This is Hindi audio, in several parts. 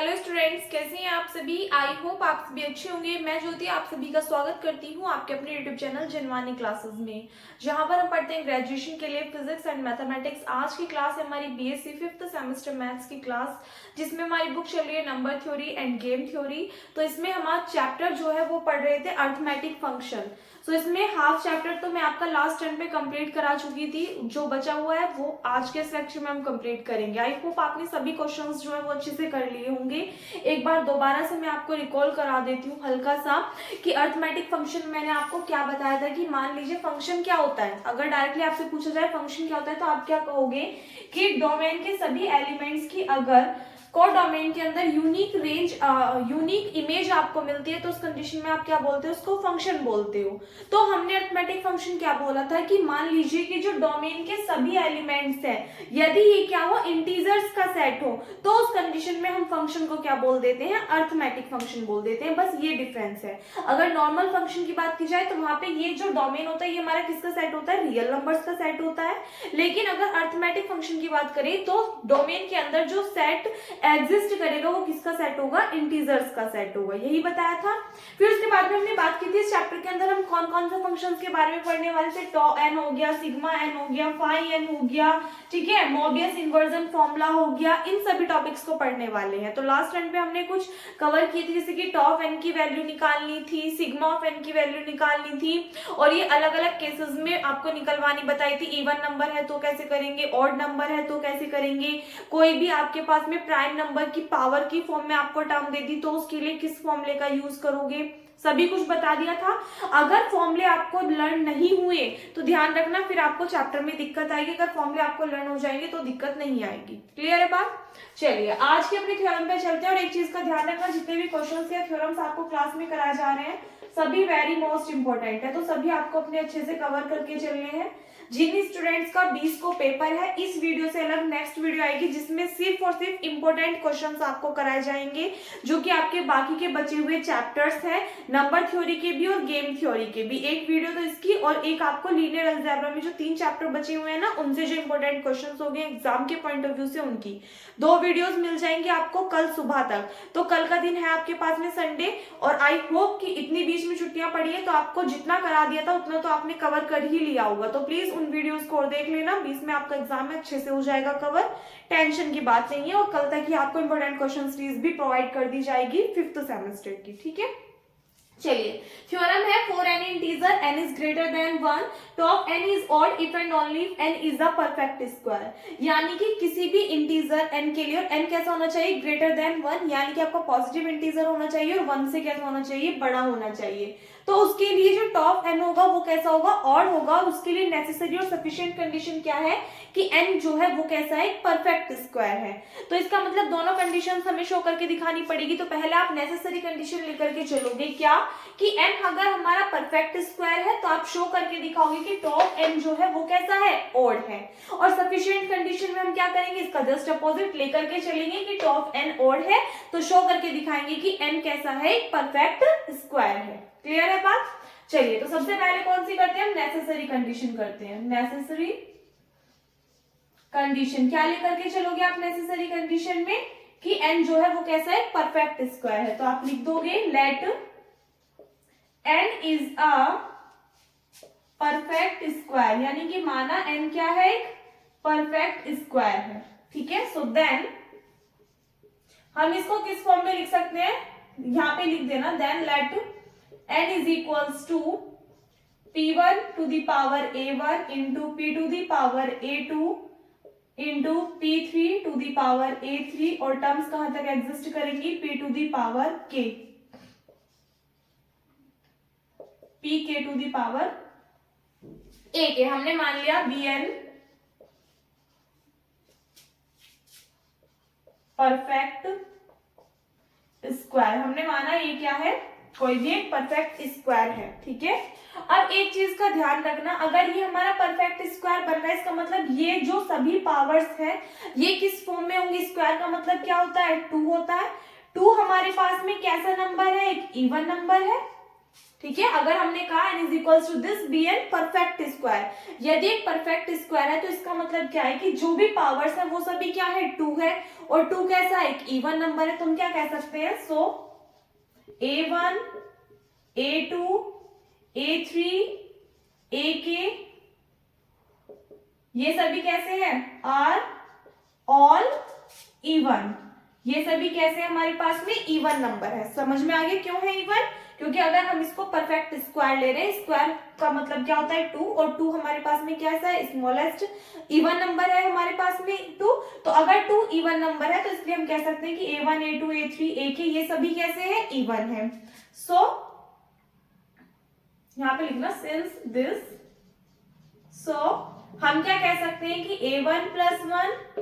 हेलो स्टूडेंट्स, कैसे हैं आप सभी। आई होप आप सभी अच्छे होंगे। मैं ज्योति आप सभी का स्वागत करती हूं आपके अपने यूट्यूब चैनल जनवानी क्लासेस में, जहां पर हम पढ़ते हैं ग्रेजुएशन के लिए फिजिक्स एंड मैथमेटिक्स। आज की क्लास है हमारी बीएससी 5th सेमेस्टर मैथ्स की क्लास, जिसमें हमारी बुक चल रही है number theory end game theory. तो इसमें हमारा चैप्टर जो है वो पढ़ रहे थे अर्थमेटिक फंक्शन। तो इसमें हाफ चैप्टर तो मैं आपका लास्ट टर्म पे कंप्लीट करा चुकी थी, जो बचा हुआ है वो आज के सेक्शन में हम कंप्लीट करेंगे। आई होप आपने सभी क्वेश्चंस जो है वो अच्छे से कर लिए होंगे। एक बार दोबारा से मैं आपको रिकॉल करा देती हूँ हल्का सा कि अर्थमेटिक फंक्शन मैंने आपको क्या बताया था कि मान लीजिए फंक्शन क्या होता है। अगर डायरेक्टली आपसे पूछा जाए फंक्शन क्या होता है तो आप क्या कहोगे कि डोमेन के सभी एलिमेंट्स की अगर कोडोमेन के अंदर यूनिक इमेज आपको मिलती है तो उस कंडीशन में आप क्या बोलते हो, उसको फंक्शन बोलते हो। तो हमने अर्थमेटिक फंक्शन क्या बोला था कि मान लीजिए कि जो डोमेन के सभी एलिमेंट्स हैं, यदि ये क्या हो, इंटीजर्स का सेट हो, तो उस कंडीशन में हम फंक्शन को क्या बोल देते हैं, अर्थमेटिक फंक्शन बोल देते हैं। बस ये डिफरेंस है। अगर नॉर्मल फंक्शन की बात की जाए तो वहां पे ये जो डोमेन होता है ये हमारा किसका सेट होता है, रियल नंबर्स का सेट होता है। लेकिन अगर अर्थमेटिक फंक्शन की बात करें तो डोमेन के अंदर जो सेट एग्जिस्ट करेगा वो किसका सेट होगा, इंटीजर्स का सेट होगा। यही बताया था। फिर उसके बाद में हमने बात की थी इस चैप्टर के अंदर हम कौन कौन से फंक्शंस के बारे में पढ़ने वाले थे। टॉ एन हो गया, सिग्मा एन हो गया, फाई एन हो गया, ठीक है, मोबियस इन्वर्जन फॉर्मूला हो गया, इन सभी टॉपिक्स को पढ़ने वाले हैं। तो लास्ट टाइम पे हमने कुछ कवर किए थे, जैसे कि टॉ ऑफ एन की वैल्यू निकालनी थी, सिग्मा ऑफ एन की वैल्यू निकालनी थी, और ये अलग अलग केसेस में आपको निकलवानी बताई थी। इवन नंबर है तो कैसे करेंगे, ऑड नंबर है तो कैसे करेंगे, कोई भी आपके पास में प्राइम नंबर की पावर की फॉर्म में आपको टर्म दे दी तो उसके लिए किस फॉर्मूले का यूज करोगे, सभी कुछ बता दिया था। अगर फॉर्मूले आपको लर्न नहीं हुए तो ध्यान रखना फिर आपको चैप्टर में दिक्कत आएगी। अगर फॉर्मूले आपको लर्न हो जाएंगे तो दिक्कत नहीं आएगी। क्लियर है बात। चलिए आज के अपने थ्योरम पे चलते हैं। और एक चीज का ध्यान रखना, जितने भी क्वेश्चंस या थ्योरम्स आपको क्लास में कराए जा रहे हैं सभी वेरी मोस्ट इंपॉर्टेंट है, तो सभी आपको अपने अच्छे से कवर करके चलने हैं। जिन स्टूडेंट्स का 20 को पेपर है, इस वीडियो से अलग नेक्स्ट वीडियो आएगी जिसमें सिर्फ और सिर्फ इंपॉर्टेंट क्वेश्चंस आपको कराए जाएंगे, जो कि आपके बाकी के बचे हुए चैप्टर्स हैं, नंबर थ्योरी के भी और गेम थ्योरी के भी। एक वीडियो तो इसकी और एक आपको लीनियर अलजेब्रा में जो 3 चैप्टर बचे हुए हैं ना, उनसे जो इंपॉर्टेंट क्वेश्चंस हो गए एग्जाम के पॉइंट ऑफ व्यू से, उनकी 2 वीडियोस मिल जाएंगे आपको कल सुबह तक। तो कल का दिन है आपके पास में संडे, और आई होप कि इतनी बीच में छुट्टियां पड़ी है तो आपको जितना करा दिया था उतना तो आपने कवर कर ही लिया होगा। तो प्लीज उन वीडियोस को और देख लेना, बीच में आपका एग्जाम में अच्छे से हो जाएगा कवर, टेंशन की बात नहीं है। और कल तक ही आपको इंपॉर्टेंट क्वेश्चन सीरीज भी प्रोवाइड कर दी जाएगी 5th सेमेस्टर की, ठीक है। चलिए थ्योरम है for any integer n is greater then 1 तो n is odd if and only n is a perfect square. यानी कि किसी भी इंटीजर n के लिए, और n कैसा होना चाहिए, ग्रेटर देन 1, यानी कि आपका पॉजिटिव इंटीजर होना चाहिए और 1 से कैसा होना चाहिए, बड़ा होना चाहिए। तो उसके लिए जो टॉप n होगा वो कैसा होगा, ऑड होगा। और उसके लिए नेसेसरी और सफिशिएंट कंडीशन क्या है कि n जो है वो कैसा है, एक परफेक्ट स्क्वायर है। तो इसका मतलब दोनों कंडीशंस हमें शो करके दिखानी पड़ेगी। तो पहले आप नेसेसरी कंडीशन लेकर के चलोगे क्या कि n अगर हमारा परफेक्ट स्क्वायर है तो आप शो करके दिखाओगे कि टॉप n जो है वो कैसा है, ऑड है। और सफिशिएंट कंडीशन में हम क्या करेंगे, इसका जस्ट अपोजिट लेकर के चलेंगे कि टॉप n ऑड है तो शो करके दिखाएंगे कि n कैसा है, एक परफेक्ट स्क्वायर है। क्लियर है बात। चलिए तो सबसे पहले कौन सी करते हैं हम, नेसेसरी कंडीशन करते हैं। नेसेसरी कंडीशन क्या लेकर के चलोगे आप नेसेसरी कंडीशन में कि n जो है वो कैसा है, परफेक्ट स्क्वायर है। तो आप लिख दोगे let n is a perfect square, यानी कि माना n क्या है, एक परफेक्ट स्क्वायर है, ठीक है। सो देन हम इसको किस फॉर्म में लिख सकते हैं, यहां पे लिख देना, then let n is equals to p1 to the power a1 into p to the power a2 into p3 to the power a3, और टर्म्स कहां तक एग्जिस्ट करेंगी, p to the power k, pk to the power a के। हमने मान लिया bn परफेक्ट स्क्वायर, हमने माना ये क्या है, कोई भी एक परफेक्ट स्क्वायर है, ठीक है। अब एक चीज का ध्यान रखना, अगर ये हमारा परफेक्ट स्क्वायर बन रहा है इसका मतलब ये जो सभी पावर्स हैं ये किस फॉर्म में होंगी, स्क्वायर का मतलब क्या होता है, 2 होता है। 2 हमारे पास में कैसा नंबर है, एक इवन नंबर है, ठीक है, अगर हमने कहा n is equal to this be an perfect square, यदि एक परफेक्ट स्क्वायर है तो इसका मतलब क्या है कि जो भी पावर्स है वो सभी क्या है 2 है, और 2 कैसा है एक इवन नंबर है, तो हम क्या कह सकते हैं, सो a1 a2 a3 ak ये सभी कैसे हैं, आर ऑल इवन, ये सभी कैसे हैं हमारे पास में इवन नंबर है। समझ में आ गया क्यों है इवन, क्योंकि अगर हम इसको परफेक्ट स्क्वायर ले रहे हैं, स्क्वायर का मतलब क्या होता है 2, और 2 हमारे पास में कैसा है, स्मॉलेस्ट इवन नंबर है हमारे पास में 2, तो अगर 2 इवन नंबर है तो इसलिए हम कह सकते हैं कि a1 a2 a3 ak ये सभी कैसे हैं, इवन है। सो यहाँ पे लिखना सिंस दिस, सो हम क्या कह सकते हैं कि a1 plus 1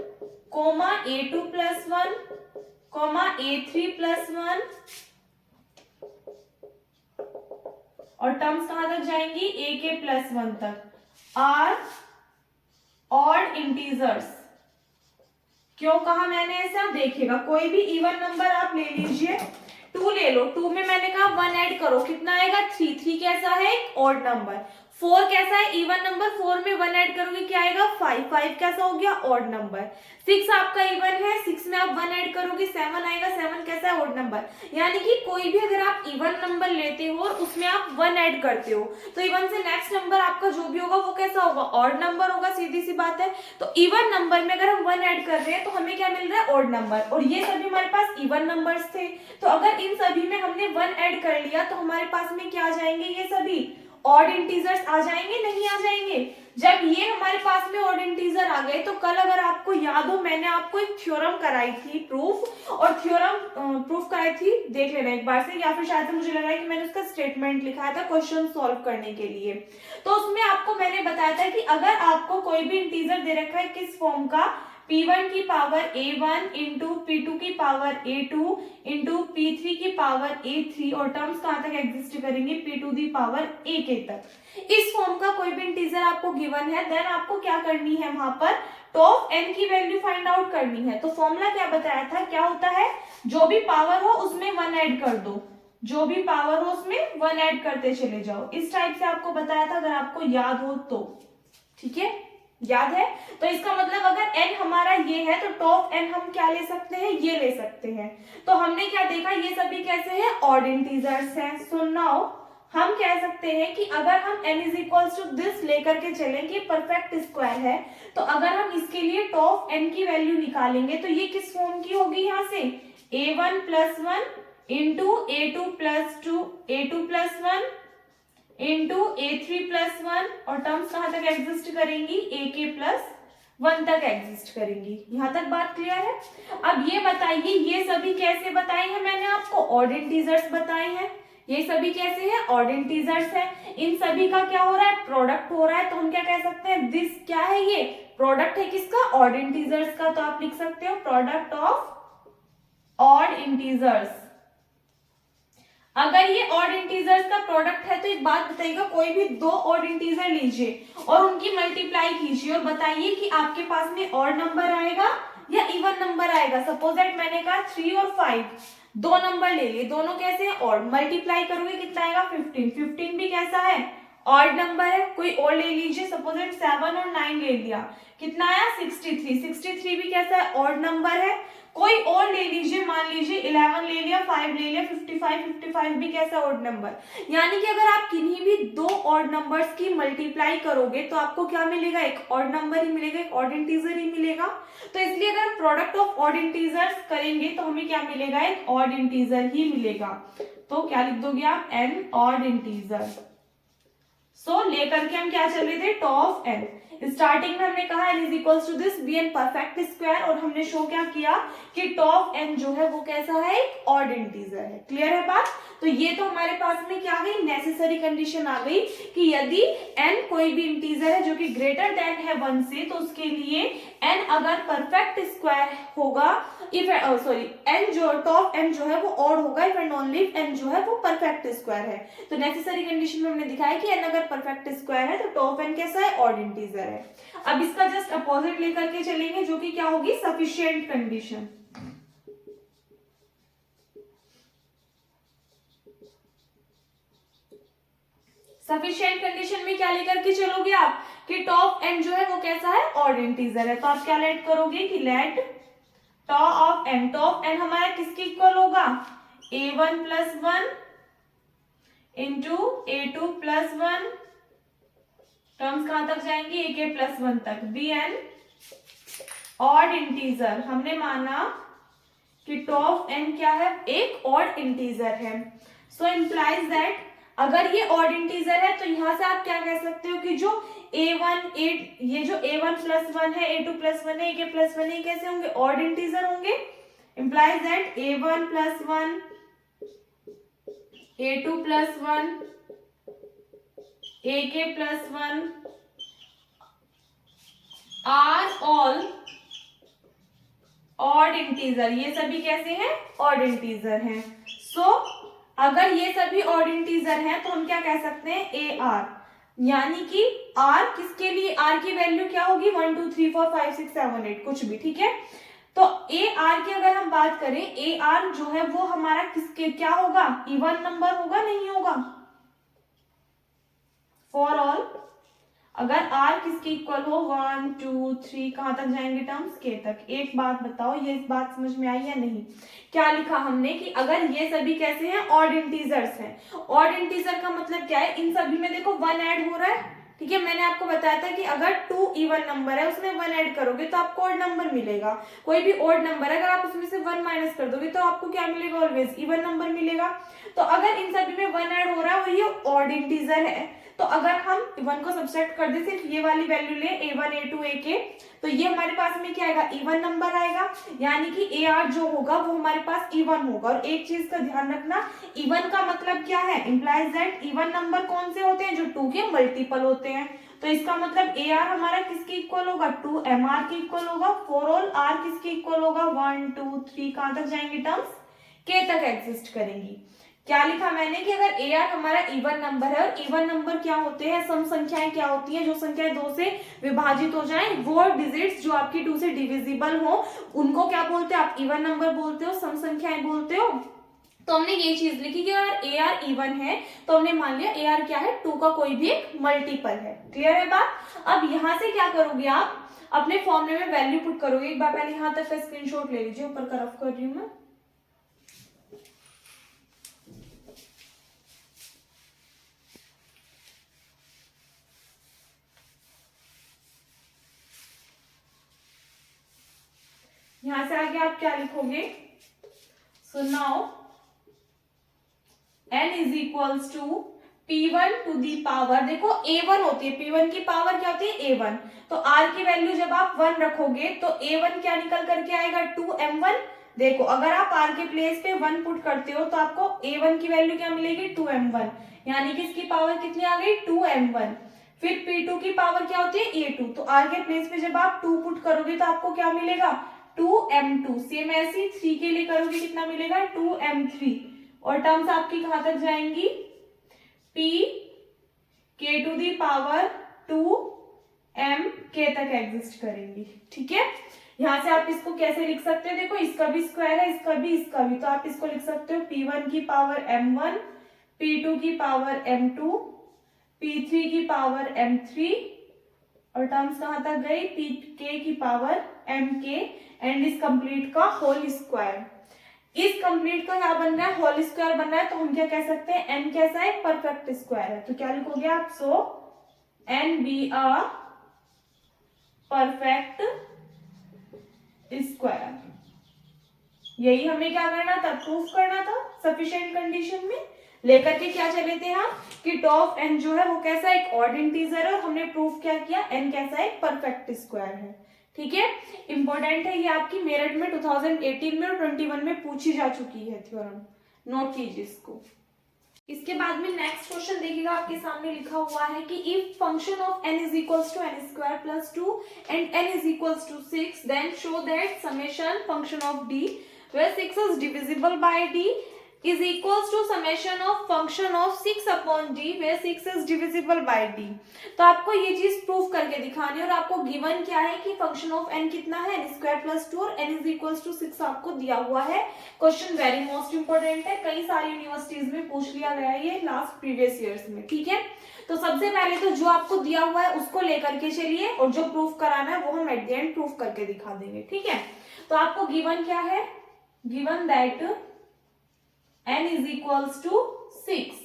comma a2 plus 1 comma a3 plus 1, और टर्म्स कहां तक जाएंगी, ak प्लस 1 तक, आर ऑड इंटीजर्स। क्यों कहा मैंने ऐसा, देखिएगा कोई भी इवन नंबर आप ले लीजिए, 2 ले लो, 2 में मैंने कहा 1 ऐड करो, कितना आएगा 3, 3 कैसा है एक ऑड नंबर, 4 कैसा है इवन नंबर, 4 में 1 ऐड करोगे क्या आएगा 5, 5 कैसा हो गया ऑड नंबर, 6 आपका इवन है, 6 में आप 1 ऐड करोगे 7 आएगा, 7 कैसा है ऑड नंबर। यानी कि कोई भी अगर आप इवन नंबर लेते हो और उसमें आप 1 ऐड करते हो तो इवन से नेक्स्ट नंबर आपका जो भी होगा वो कैसा होगा, ऑड नंबर होगा, सीधी सी बात है। तो इवन नंबर में अगर हम 1 ऐड कर रहे हैं तो हमें क्या मिल रहा है, ऑड नंबर, और ये सभी हमारे पास इवन नंबर्स थे, तो अगर इन सभी में हमने 1 ऐड कर लिया तो हमारे पास में क्या आ जाएंगे, ये सभी ऑड इंटीजर्स आ जाएंगे, नहीं आ जाएंगे। जब ये हमारे पास में ऑड इंटीजर आ गए तो कल अगर आपको याद हो मैंने आपको एक थ्योरम कराई थी प्रूफ, और थ्योरम प्रूफ कराई थी, देख लेना एक बार से, या फिर शायद से मुझे लग रहा है कि मैंने उसका स्टेटमेंट लिखा था क्वेश्चन सॉल्व करने के लिए। तो उसमें आपको मैंने बताया था कि अगर आपको कोई भी इंटीजर दे रखा है किस फॉर्म का, p1 की पावर a1 इंटू p2 की पावर a2 इंटू p3 की पावर a3, और टर्म्स कहां तक एग्जिस्ट करेंगे, p2 दी पावर ak तक, इस फॉर्म का कोई भी इंटीजर आपको गिवन है, देन आपको क्या करनी है, वहां पर टॉप n की वैल्यू फाइंड आउट करनी है। तो फॉर्मूला क्या बताया था, क्या होता है, जो भी पावर हो उसमें 1 ऐड कर दो, जो भी पावर हो उसमें 1 ऐड करते चले जाओ, इस टाइप से आपको बताया था, अगर आपको याद हो तो, ठीक है, याद है। तो इसका मतलब अगर n हमारा ये है तो टॉप n हम क्या ले सकते हैं, ये ले सकते हैं। तो हमने क्या देखा, ये सभी कैसे हैं, ऑड इंटीजर्स हैं। सो नाउ हम कह सकते हैं कि अगर हम n is equal to this लेकर के चलें कि परफेक्ट स्क्वायर है, तो अगर हम इसके लिए टॉप n की वैल्यू निकालेंगे तो ये किस फॉर्म की होगी, यहाँ से a1 plus 1 into a2 plus 2 a2 plus 1 into a3 plus 1, और टर्म्स कहां तक एग्जिस्ट करेंगी, ak प्लस 1 तक एग्जिस्ट करेंगी। यहां तक बात क्लियर है। अब ये बताइए ये सभी कैसे बताए हैं, मैंने आपको ऑड इंटीजर्स बताए हैं, ये सभी कैसे हैं, ऑड इंटीजर्स हैं, इन सभी का क्या हो रहा है, प्रोडक्ट हो रहा है, तो हम क्या कह सकते हैं, दिस क्या है, ये प्रोडक्ट है किसका, ऑड इंटीजर्स का, तो आप लिख सकते हो प्रोडक्ट ऑफ ऑड इंटीजर्स। अगर ये ऑड इंटीजर्स का प्रोडक्ट है तो एक बात बताइएगा, कोई भी 2 ऑड इंटीजर लीजिए और उनकी मल्टीप्लाई कीजिए और बताइए कि आपके पास में ऑड नंबर आएगा या इवन नंबर आएगा। सपोज दैट मैंने कहा 3 और 5 2 नंबर ले लिए, दोनों कैसे हैं, ऑड, मल्टीप्लाई करोगे कितना आएगा 15, 15 भी कैसा है, ऑड नंबर है। कोई और ले लीजिए, सपोज दैट 7 और 9 ले लिया, कितना आया 63, 63 भी कैसा है, ऑड नंबर है। कोई और ले लीजिए, मान लीजिए 11 ले लिया, 5 ले लिया, 55, 55 भी कैसा ऑड नंबर। यानी कि अगर आप किन्हीं भी 2 ऑड नंबर्स की मल्टीप्लाई करोगे तो आपको क्या मिलेगा, एक ऑड नंबर ही मिलेगा, एक ऑड इंटीजर ही मिलेगा। तो इसलिए अगर प्रोडक्ट ऑफ ऑड इंटीजर्स करेंगे तो हमें क्या मिलेगा, एक ऑड इंटीजर ही मिलेगा। तो क्या लिख दोगे आप, एन ऑड इंटीजर। सो लेकर के हम क्या चल रहे थे, टॉप एन। स्टार्टिंग में हमने कहा n is equal to this be an perfect square, और हमने शो क्या किया कि टॉप n जो है वो कैसा है, एक ऑड इंटीजर है। क्लियर है बात। तो ये तो हमारे पास में क्या आ गई, नेसेसरी कंडीशन आ गई कि यदि n कोई भी इंटीजर है जो कि ग्रेटर देन है 1 से, तो उसके लिए n अगर परफेक्ट स्क्वायर होगा, इफ सॉरी n जो टॉप n जो है वो ऑड होगा, इफ एंड ओनली n जो है वो परफेक्ट स्क्वायर है। तो नेसेसरी कंडीशन में हमने दिखाया कि n अगर परफेक्ट स्क्वायर है तो टॉप n कैसा है, ऑड इंटीजर है। अब इसका जस्ट अपोजिट लेकर के चलेंगे जो कि क्या होगी, सफिशिएंट कंडीशन। सफिशिएंट कंडीशन में क्या लेकर के चलोगे आप कि टॉप एन जो है वो कैसा है, ऑड इंटीजर है। तो आप क्या लेट करोगे कि लेट टॉप एन हमारा किसके इक्वल होगा, a1 plus 1 into a2 plus 1, terms कहां तक जाएंगी, ak प्लस 1 तक, बी एन ऑड इंटीजर। हमने माना कि टॉप एन क्या है, एक ऑड इंटीजर है। सो इम्प्लाइज दैट अगर ये ऑड इंटीजर है तो यहां से आप क्या कह सकते हो कि जो a1 ये जो a1 प्लस 1 है, a2 प्लस 1 है, ak प्लस 1 है, कैसे होंगे, ऑड इंटीजर होंगे। Implies that a1 plus 1, a2 plus 1, ak plus 1 are all odd integer. ये सभी कैसे हैं, ऑड इंटीजर हैं। सो अगर ये सभी ऑड इंटीजर हैं तो हम क्या कह सकते हैं, ए आर, यानी कि आर किसके लिए, आर की वैल्यू क्या होगी 1 2 3 4 5 6 7 8 कुछ भी, ठीक है। तो ए आर की अगर हम बात करें, ए आर जो है वो हमारा किसके क्या होगा, इवन नंबर होगा, नहीं होगा, फॉर ऑल अगर r किसके इक्वल हो 1 2 3 कहां तक जाएंगे टर्म्स, k तक। एक बात बताओ, ये इस बात समझ में आई या नहीं, क्या लिखा हमने कि अगर ये सभी कैसे हैं, ऑड इंटीजर्स हैं। ऑड इंटीजर का मतलब क्या है, इन सभी में देखो 1 ऐड हो रहा है, ठीक है। मैंने आपको बताया था कि अगर 2 इवन नंबर है उसमें 1 ऐड करोगे तो आपको ऑड नंबर मिलेगा। कोई भी ऑड नंबर है अगर आप उसमें से 1 माइनस कर दोगे तो आपको क्या मिलेगा, ऑलवेज इवन नंबर मिलेगा। तो अगर इन सभी में 1 ऐड हो रहा है और ये ऑड इंटीजर है, तो अगर हम 1 को सब्ट्रैक्ट कर दे, सिर्फ ये वाली वैल्यू ले a1 a2 ak, तो ये हमारे पास में क्या आएगा, इवन नंबर आएगा, यानी कि ar जो होगा वो हमारे पास इवन होगा। और एक चीज का ध्यान रखना, इवन का मतलब क्या है, इंप्लाइज दैट इवन नंबर कौन से होते हैं, जो 2 के मल्टीपल होते हैं। तो इसका मतलब ar हमारा किसके इक्वल होगा, 2 mr के इक्वल होगा। फॉर ऑल r किसके इक्वल होगा, 1 2 3 कहां तक जाएंगे टर्म्स, k तक एग्जिस्ट करेंगी। क्या लिखा मैंने कि अगर ए आर हमारा इवन नंबर है, और इवन नंबर क्या होते हैं, सम संख्याएं क्या होती हैं, जो संख्याएं 2 से विभाजित हो जाएं, वो डिजिट्स जो आपकी 2 से डिविजिबल हो उनको क्या बोलते हैं, आप इवन नंबर बोलते हो, सम संख्याएं बोलते हो। तो हमने ये चीज लिखी कि अगर ए आर इवन है तो हमने मान लिया ए आर क्या है, 2 का कोई भी एक मल्टीपल है। क्लियर है बात। अब यहां से क्या करोगे आप, अपने फॉर्मूले में वैल्यू पुट करोगे। एक बार पहले यहां तक का स्क्रीनशॉट ले लीजिए, ऊपर का रफ कर रही हूं मैं। यहां से आगे आप क्या लिखोगे, so now n is equals to p1 to the power, देखो a1 होती है, p1 की पावर क्या होती है a1, तो r की वैल्यू जब आप 1 रखोगे तो a1 क्या निकल करके आएगा 2m1। देखो अगर आप r के प्लेस पे 1 पुट करते हो तो आपको a1 की वैल्यू क्या मिलेगी 2m1, यानी कि इसकी पावर कितनी आ गई 2m1। फिर p2 की पावर क्या होती है a2, तो r के प्लेस पे जब आप 2 पुट करोगे तो आपको क्या मिलेगा 2m2। सेम ऐसी 3 के लिए करोगे कितना मिलेगा 2m3, और टर्म्स आपकी कहां तक जाएंगी p k to the power 2m k तक एग्जिस्ट करेंगी। ठीक है, यहां से आप इसको कैसे लिख सकते हो, देखो इसका भी स्क्वायर है, इसका भी, तो आप इसको लिख सकते हो p1 की पावर m1, p2 की पावर m2, p3 की पावर m3, और टर्म्स कहां तक गई pk की पावर mk, एंड इस कंप्लीट का होल स्क्वायर। इस कंप्लीट का क्या बन रहा है, होल स्क्वायर बन रहा है, तो हम क्या कह सकते हैं n कैसा है, परफेक्ट स्क्वायर है। तो क्या लिखोगे आप, सो n be a perfect square. यही हमें क्या करना था, प्रूफ करना था सफिशिएंट कंडीशन में। लेकर के क्या चले थे हम कि टॉप n जो है वो कैसा एक ऑड इंटीजर है, और हमने प्रूफ क्या किया n कैसा एक परफेक्ट स्क्वायर है। ठीक है, इंपॉर्टेंट है ये, आपकी मेरिट में 2018 में और 21 में पूछी जा चुकी है थ्योरम, नोट कीजिए इसको। इसके बाद में नेक्स्ट क्वेश्चन देखिएगा, आपके सामने लिखा हुआ है कि if function of n is equals to n square plus 2 and n is equals to 6 then show that summation function of d where 6 is divisible by d is equals to summation of function of 6 upon d where 6 is divisible by d। तो आपको ये चीज प्रूफ करके दिखानी है और आपको गिवन क्या है कि फंक्शन ऑफ n कितना है, n स्क्वायर प्लस 2 और n इज इक्वल्स टू 6 आपको दिया हुआ है। क्वेश्चन वेरी मोस्ट इंपोर्टेंट है, कई सारी यूनिवर्सिटीज में पूछ लिया गया है ये लास्ट प्रीवियस ईयर्स में, ठीक है। तो सबसे पहले तो जो आपको दिया हुआ है उसको लेकर के चलिए और जो प्रूफ कराना है वो हम एट द एंड प्रूफ करके दिखा देंगे, ठीक है। तो आपको गिवन क्या है, given that n is equals to 6,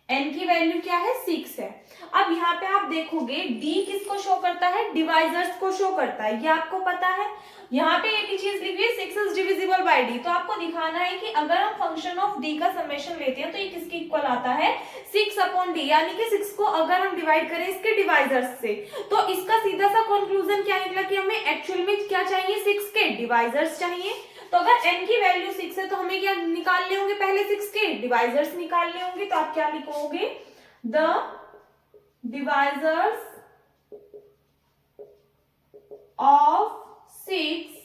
n की वैल्यू क्या है 6 है। अब यहाँ पे आप देखोगे d किसको शो करता है, डिवाइजर्स को शो करता है, ये आपको पता है। यहाँ पे एक ही चीज लिखी है 6 इज डिविजिबल बाय d, तो आपको दिखाना है कि अगर हम फंक्शन ऑफ d का समेशन लेते हैं तो ये किसके इक्वल आता है 6 अपॉन d, यानी कि 6 को अगर हम डिवाइड करें इसके डिवाइजर्स से तो इसका सीधा सा कंक्लूजन क्या निकला कि हमें एक्चुअल में क्या चाहिए 6 के डिवाइजर्स चाहिए। तो अगर n की वैल्यू 6 है तो हमें क्या निकालने होंगे, पहले 6 के डिवाइजर्स निकालने होंगे। तो आप क्या लिखोगे, द डिवाइजर्स ऑफ 6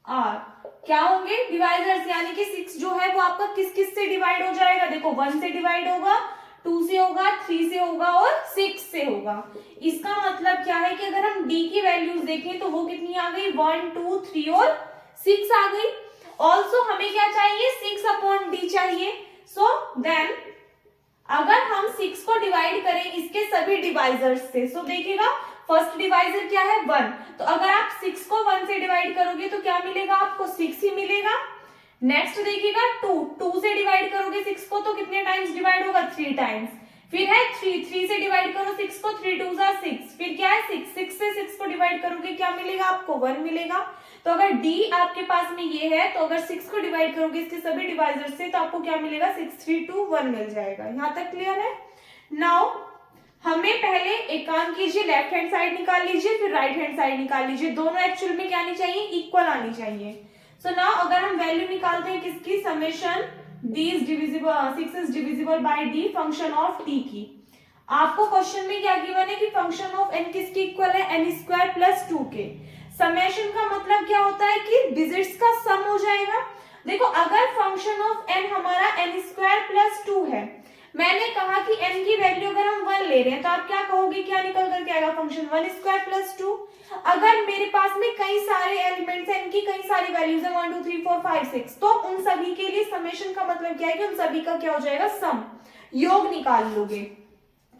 आर, क्या होंगे डिवाइजर्स, यानी कि 6 जो है वो आपका किस किस से डिवाइड हो जाएगा, देखो 1 से डिवाइड होगा, 2 से होगा, 3 से होगा और 6 से होगा। इसका मतलब क्या है कि अगर हम d की वैल्यूज देखें तो वो कितनी आ गई 1 2 3 और 6 आ गई। ऑल्सो हमें क्या चाहिए 6 अपॉन डी चाहिए। सो देन अगर हम 6 को डिवाइड करें इसके सभी डिवाइजर्स से, सो देखिएगा फर्स्ट डिवाइजर क्या है 1, तो अगर आप 6 को 1 से डिवाइड करोगे तो क्या मिलेगा आपको 6 ही मिलेगा। नेक्स्ट देखिएगा 2 से डिवाइड करोगे 6 को तो कितने टाइम्स डिवाइड होगा 3 टाइम्स। फिर है 3 से डिवाइड करो 6 को, 3 2 6, फिर क्या है 6 से 6 को डिवाइड करोगे क्या मिलेगा आपको 1 मिलेगा। तो अगर d आपके पास में ये है तो अगर 6 को डिवाइड करोगे इसके सभी डिवाइजर से तो आपको क्या मिलेगा 6 3 2 1 मिल जाएगा। यहाँ तक क्लियर है। नाउ हमें पहले एक काम कीजिए, लेफ्ट हैंड साइड निकाल लीजिए फिर राइट हैंड साइड निकाल लीजिए, दोनों एक्चुअल में क्या आनी चाहिए इक्वल आनी चाहिए। सो नाउ अगर हम वैल्यू निकालते हैं किसकी, summation d is divisible 6 is divisible bye d function of t की। आपको क्वेश्चन में क्या गिवन है कि फंक्शन ऑफ n किसकी इक्वल है n स्क्वायर प्लस 2 के। समेशन का मतलब क्या होता है कि डिजिट्स का सम हो जाएगा। देखो अगर फंक्शन ऑफ n हमारा n स्क्वायर प्लस 2 है, मैंने कहा कि n की वैल्यू अगर हम 1 ले रहे हैं तो आप क्या कहोगे, क्या निकल करके आएगा फंक्शन 1 स्क्वायर प्लस 2। अगर मेरे पास में कई सारे एलिमेंट्स हैं, इनकी कई सारी वैल्यूज है 1 2 3 4 5 6, तो उन सभी के लिए समेशन का मतलब क्या है कि उन सभी का क्या हो जाएगा सम, योग निकाल लोगे।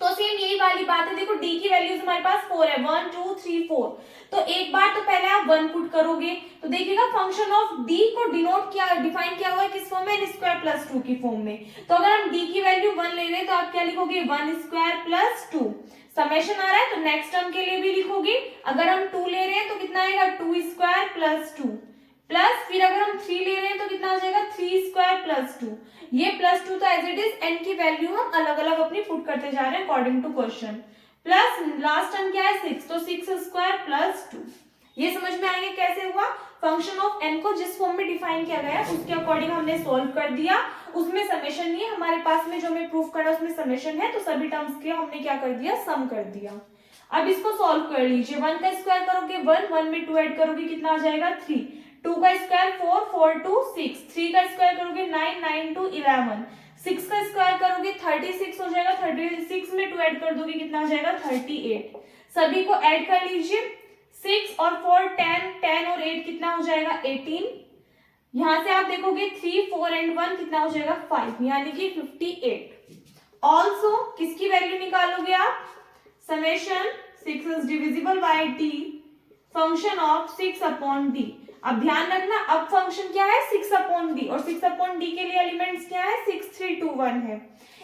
तो सेम यही वाली बात है, देखो d की वैल्यूज हमारे पास 4 है 1 2 3 4, तो एक बार तो पहले आप 1 पुट करोगे तो देखिएगा फंक्शन ऑफ d को डिनोट किया डिफाइन किया हुआ है किस फॉर्म में, n स्क्वायर प्लस 2 की फॉर्म में। तो अगर हम d की वैल्यू 1 ले रहे हैं तो आप क्या लिखोगे 1 स्क्वायर प्लस 2, समेशन आ रहा है तो नेक्स्ट टर्म के लिए भी लिखोगे। अगर हम 2 ले रहे हैं तो कितना आएगा 2 स्क्वायर प्लस 2, प्लस फिर अगर हम 3 ले रहे हैं तो कितना हो जाएगा 3 स्क्वायर प्लस 2, ये प्लस 2 तो एज इट इज n की वैल्यू हम अलग अलग अपनी पुट करते जा रहे हैं according to question, plus last term क्या है 6, तो 6 स्क्वायर प्लस 2। ये समझ में आएंगे कैसे हुआ, फंक्शन ऑफ n को जिस फॉर्म में डिफाइन किया गया है उसके अकॉर्डिंग हमने सोल्व कर दिया, उसमें समेशन नहीं है हमारे पास में, जो हमें प्रूफ करना है उसमें समेशन है, तो सभी टर्म्स के हमने क्या कर दिया सम कर दिया। अब इसको सोल्व कर लीजिए, 1 का स्क्वायर करोगे 1 में 2 ऐड करोगे कितना आ जाएगा 3, 2 का स्क्वायर 4 4 2 6, 3 का स्क्वायर करोगे 9 9 2 11, 6 का स्क्वायर करोगे 36 हो जाएगा, 36 में 2 ऐड कर दोगे कितना आ जाएगा 38। सभी को ऐड कर लीजिए, 6 और 4 10, 10 और 8 कितना हो जाएगा 18। यहां से आप देखोगे 3 4 एंड 1 कितना हो जाएगा 5, यानी कि 58। ऑल्सो किसकी वैल्यू निकालोगे आप, summation 6 is divisible bye d function of 6 upon d। अब ध्यान रखना अब फंक्शन क्या है 6 अपॉन डी, और 6 अपॉन डी के लिए एलिमेंट्स क्या है 6 3 2 1 है।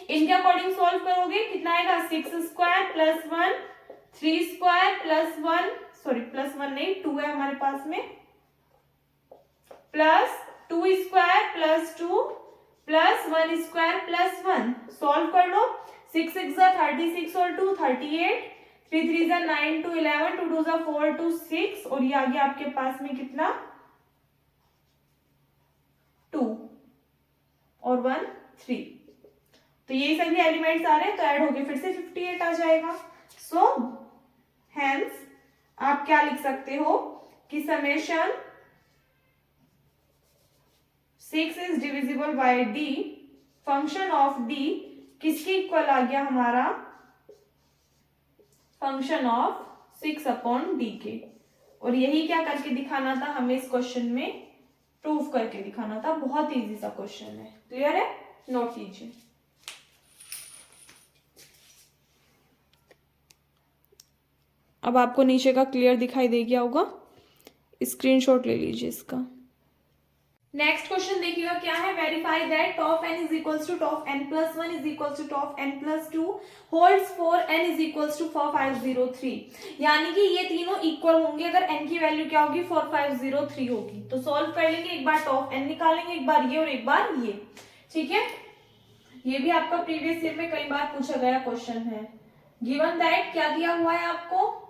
इनके अकॉर्डिंग सॉल्व करोगे कितना आएगा 6 square plus 1, 3 square plus 1, sorry plus 1 नहीं 2 है हमारे पास में, plus 2 square plus 2 plus 1 square plus 1। Solve कर लो, 6 6 36 और 2 38, 3 3 9 2 11, 2 2 4 2 6, और ये आ गया आपके पास में कितना 2 और 1 3। तो ये सभी एलिमेंट्स आ रहे हैं तो ऐड होके फिर से 58 आ जाएगा। सो हेंस आप क्या लिख सकते हो कि summation 6 is divisible bye d function of D किसके इक्वल आ गया हमारा, फंक्शन ऑफ 6/d के। और यही क्या करके दिखाना था हमें इस क्वेश्चन में, प्रूफ करके दिखाना था। बहुत इजी सा क्वेश्चन है, क्लियर है, नोट कीजिए। अब आपको नीचे का क्लियर दिखाई दे गया होगा, स्क्रीनशॉट ले लीजिए इसका। नेक्स्ट क्वेश्चन देखिएगा क्या है, verify that top n is equals to top n plus 1 is equals to top n plus 2 holds for n is equals to 4503। यानी कि ये तीनों इक्वल होंगे अगर n की वैल्यू क्या होगी, 4503 होगी। तो सॉल्व कर लेंगे, एक बार टॉप n निकालेंगे, एक बार ये और एक बार ये, ठीक है। ये भी आपका प्रीवियस ईयर में कई बार पूछा गया क्वेश्चन है। गिवन दैट क्या दिया हुआ है आपको,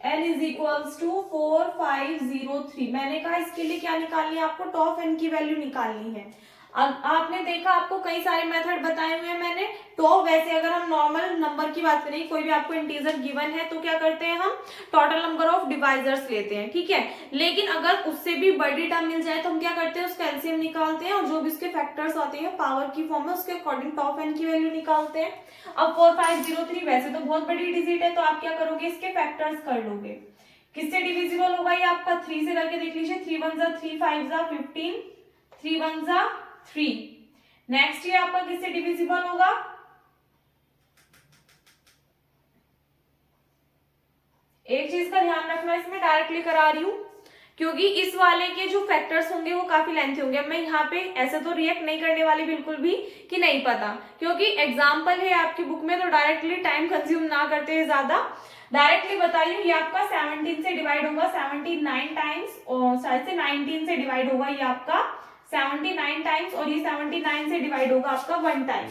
n इज इक्वल्स टू 4503। मैंने कहा इसके लिए क्या निकालनी है आपको, टॉप n की वैल्यू निकालनी है। अब आपने देखा आपको कई सारे मेथड बताए हुए हैं मैंने। तो वैसे अगर हम नॉर्मल नंबर की बात करें, कोई भी आपको इंटीजर गिवन है तो क्या करते हैं हम, टोटल नंबर ऑफ डिवाइजर्स लेते हैं, ठीक है। लेकिन अगर उससे भी बड़ी टर्म मिल जाए तो हम क्या करते हैं, उसका एलसीएम निकालते हैं और जो भी उसके फैक्टर्स आते हैं पावर की फॉर्म में उसके अकॉर्डिंग टॉप n की वैल्यू निकालते हैं। अब 4503 वैसे तो बहुत बड़ी डिजिट है, तो आप क्या करोगे, इसके फैक्टर्स कर लोगे। किससे डिविजिबल होगा ये आपका, 3 से करके देख लीजिए। 3 1 जा 3, 5 जा 15, 3 1 जा 3। नेक्स्ट ये आपका किससे डिविजिबल होगा, एक चीज का ध्यान रखना, इसमें डायरेक्टली करा रही हूं क्योंकि इस वाले के जो फैक्टर्स होंगे वो काफी लेंथी होंगे। मैं यहाँ पे ऐसे तो रिएक्ट नहीं करने वाली बिल्कुल भी कि नहीं पता, क्योंकि एग्जाम्पल है आपकी बुक में, तो डायरेक्टली टाइम कंज्यूम ना करते हैं ज्यादा। डायरेक्टली बताइए, ये आपका 17 से डिवाइड होगा 79 टाइम्स, और शायद से 19 से डिवाइड होगा ये आपका 79 टाइम्स, और ये 79 से डिवाइड होगा आपका 1 टाइम।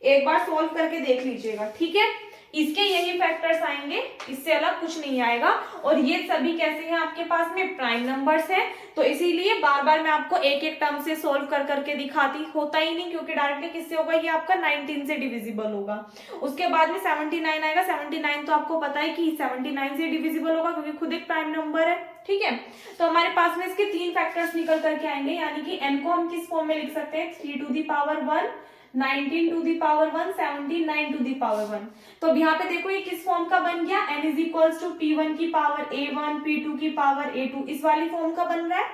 एक बार सोल्व करके देख लीजिएगा, ठीक है। इसके यही फैक्टर्स आएंगे, इससे अलग कुछ नहीं आएगा। और ये सभी कैसे हैं आपके पास में, प्राइम नंबर्स हैं, तो इसीलिए बार बार मैं आपको एक एक टर्म से सोल्व कर करके दिखाती, होता ही नहीं, क्योंकि डायरेक्टली किससे होगा, ये आपका 19 से डिविजिबल होगा। उसके बाद में 79 आएगा, 79 तो आपको पता है कि 79 से डिविजिबल होगा क्योंकि खुद एक प्राइम नंबर है, ठीक है। तो हमारे पास में इसके 3 फैक्टर्स निकल करके आएंगे, यानी कि n को हम किस फॉर्म में लिख सकते हैं, 3 to the power 1, 19 to the power 1, 79 to the power 1। तो अब यहाँ पे देखो ये किस फॉर्म का बन गया, n is equals to p1 की पावर a1, p2 की पावर a2, इस वाली फॉर्म का बन रहा है।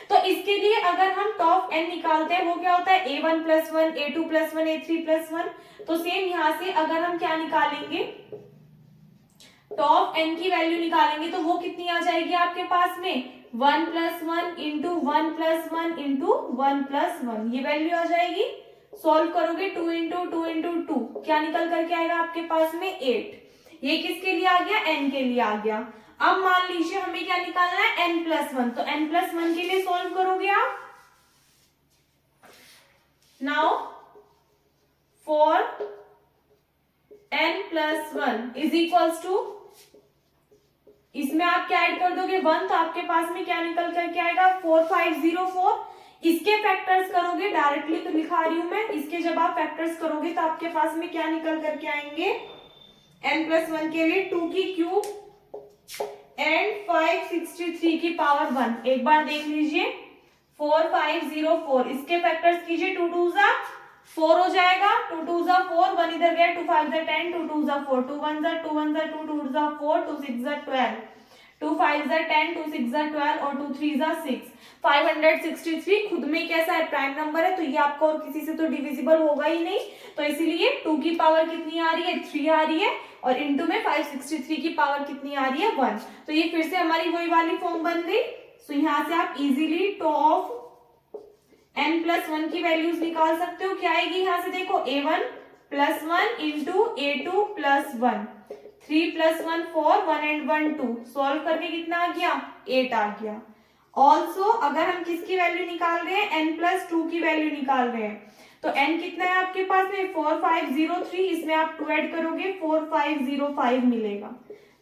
तो इसके लिए अगर हम टॉप n निकालते हैं, वो क्या होता है, a1 plus 1, a2 plus 1, a3 plus 1। तो सेम यहाँ से अगर हम क्या निकालेंगे, टॉप n की वैल्यू निकालेंगे, तो वो कितनी आ जाएगी आपके पास में, 1 plus 1 into 1 plus 1 into 1 plus 1, ये वैल्यू आ जाएगी। सॉल्व करोगे 2 इंटू 2 इंटू 2, क्या निकल करके आएगा आपके पास में, 8। ये किसके लिए आ गया, n के लिए आ गया। अब मान लीजिए हमें क्या निकालना है, n प्लस 1, तो n प्लस 1 के लिए सॉल्व करोगे आप। Now for n plus 1 is equals to, इसमें आप क्या ऐड कर दोगे, 1, तो आपके पास में क्या निकल करके आएगा, 4504। इसके फैक्टर्स करोगे, डायरेक्टली तो लिखा रही हूं मैं, इसके जब आप फैक्टर्स करोगे तो आपके पास में क्या निकल करके आएंगे, n प्लस 1 के लिए 2 की क्यूब एंड 563 की पावर 1। एक बार देख लीजिए, 4504, इसके फैक्टर्स कीजिए, 2 2 जा 4 हो जाएगा, 2 2 जा 4, 1 इधर गया, 2 5 जा 10, 2 2 जा 4, 2 1 जा 2, 1 जा 2, 2 जा 4, 2 6 जा 12, 2 5 जा 10, 2 6 जा 12 और 2 3 जा 6। 563 खुद में कैसा है, प्राइम नंबर है, तो ये आपका और किसी से तो डिविजिबल होगा ही नहीं, तो इसीलिए 2 की पावर कितनी आ रही है, 3 आ रही है, और इनटू में 563 की पावर कितनी आ रही है, 1। तो ये फिर से हमारी वही वाली फॉर्म बन गई। सो यहाँ से आप इजीली टॉप n प्लस 1 की वैल्यूज निकाल सकते हो। क्या आएगी यहाँ से, देखो a1 plus 1 into a2 plus 1, 3 plus 1 4, 1 and 1 2, solve करके कितना आ गया, 8 आ गया। ऑल्सो अगर हम किसकी वैल्यू निकाल रहे हैं, n प्लस 2 की वैल्यू निकाल रहे हैं, तो n कितना है आपके पास में, 4503, इसमें आप 2 ऐड करोगे 4505 मिलेगा।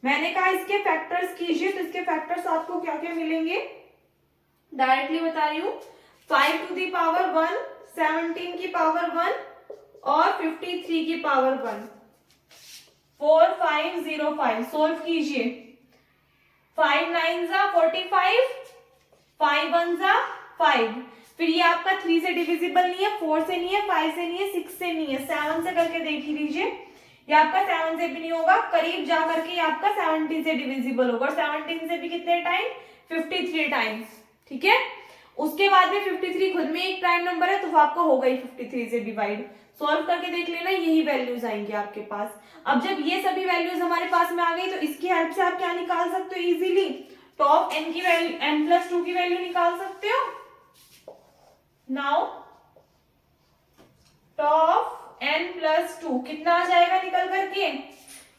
मैंने कहा इसके फैक्टर्स कीजिए, तो इसके फैक्टर्स आपको क्या क्या मिलेंगे, डायरेक्टली बता रही हूँ, 5 टू दी पावर 1, 17 की पावर 1 और 53 की पावर 1, 4505। सोल्व कीजिए, 5 9 जा 45, 5 1 जा 5, फिर ये आपका 3 से डिविजिबल नहीं है, 4 से नहीं है, 5 से नहीं है, 6 से नहीं है, 7 से करके देख ही लीजिए। ये आपका 7 से भी नहीं होगा, करीब जा करके ये आपका 17 से डिविजिबल होगा, और 17 से भी कितने टाइम, 53 टाइम्स, ठीक है। उसके बाद में 53 खुद में एक प्राइम नंबर है, तो वो आपका होगा ही 53 से डिवाइड। सॉल्व करके देख लेना, यही वैल्यूज आएंगे आपके पास। अब जब ये सभी वैल्यूज हमारे पास में आ गई, तो इसकी हेल्प से आप क्या निकाल सकते हो इजीली, टॉप n की वैल्यू, n+2 की वैल्यू निकाल सकते हो। नाउ टॉप n+2 कितना आ जाएगा निकल करके,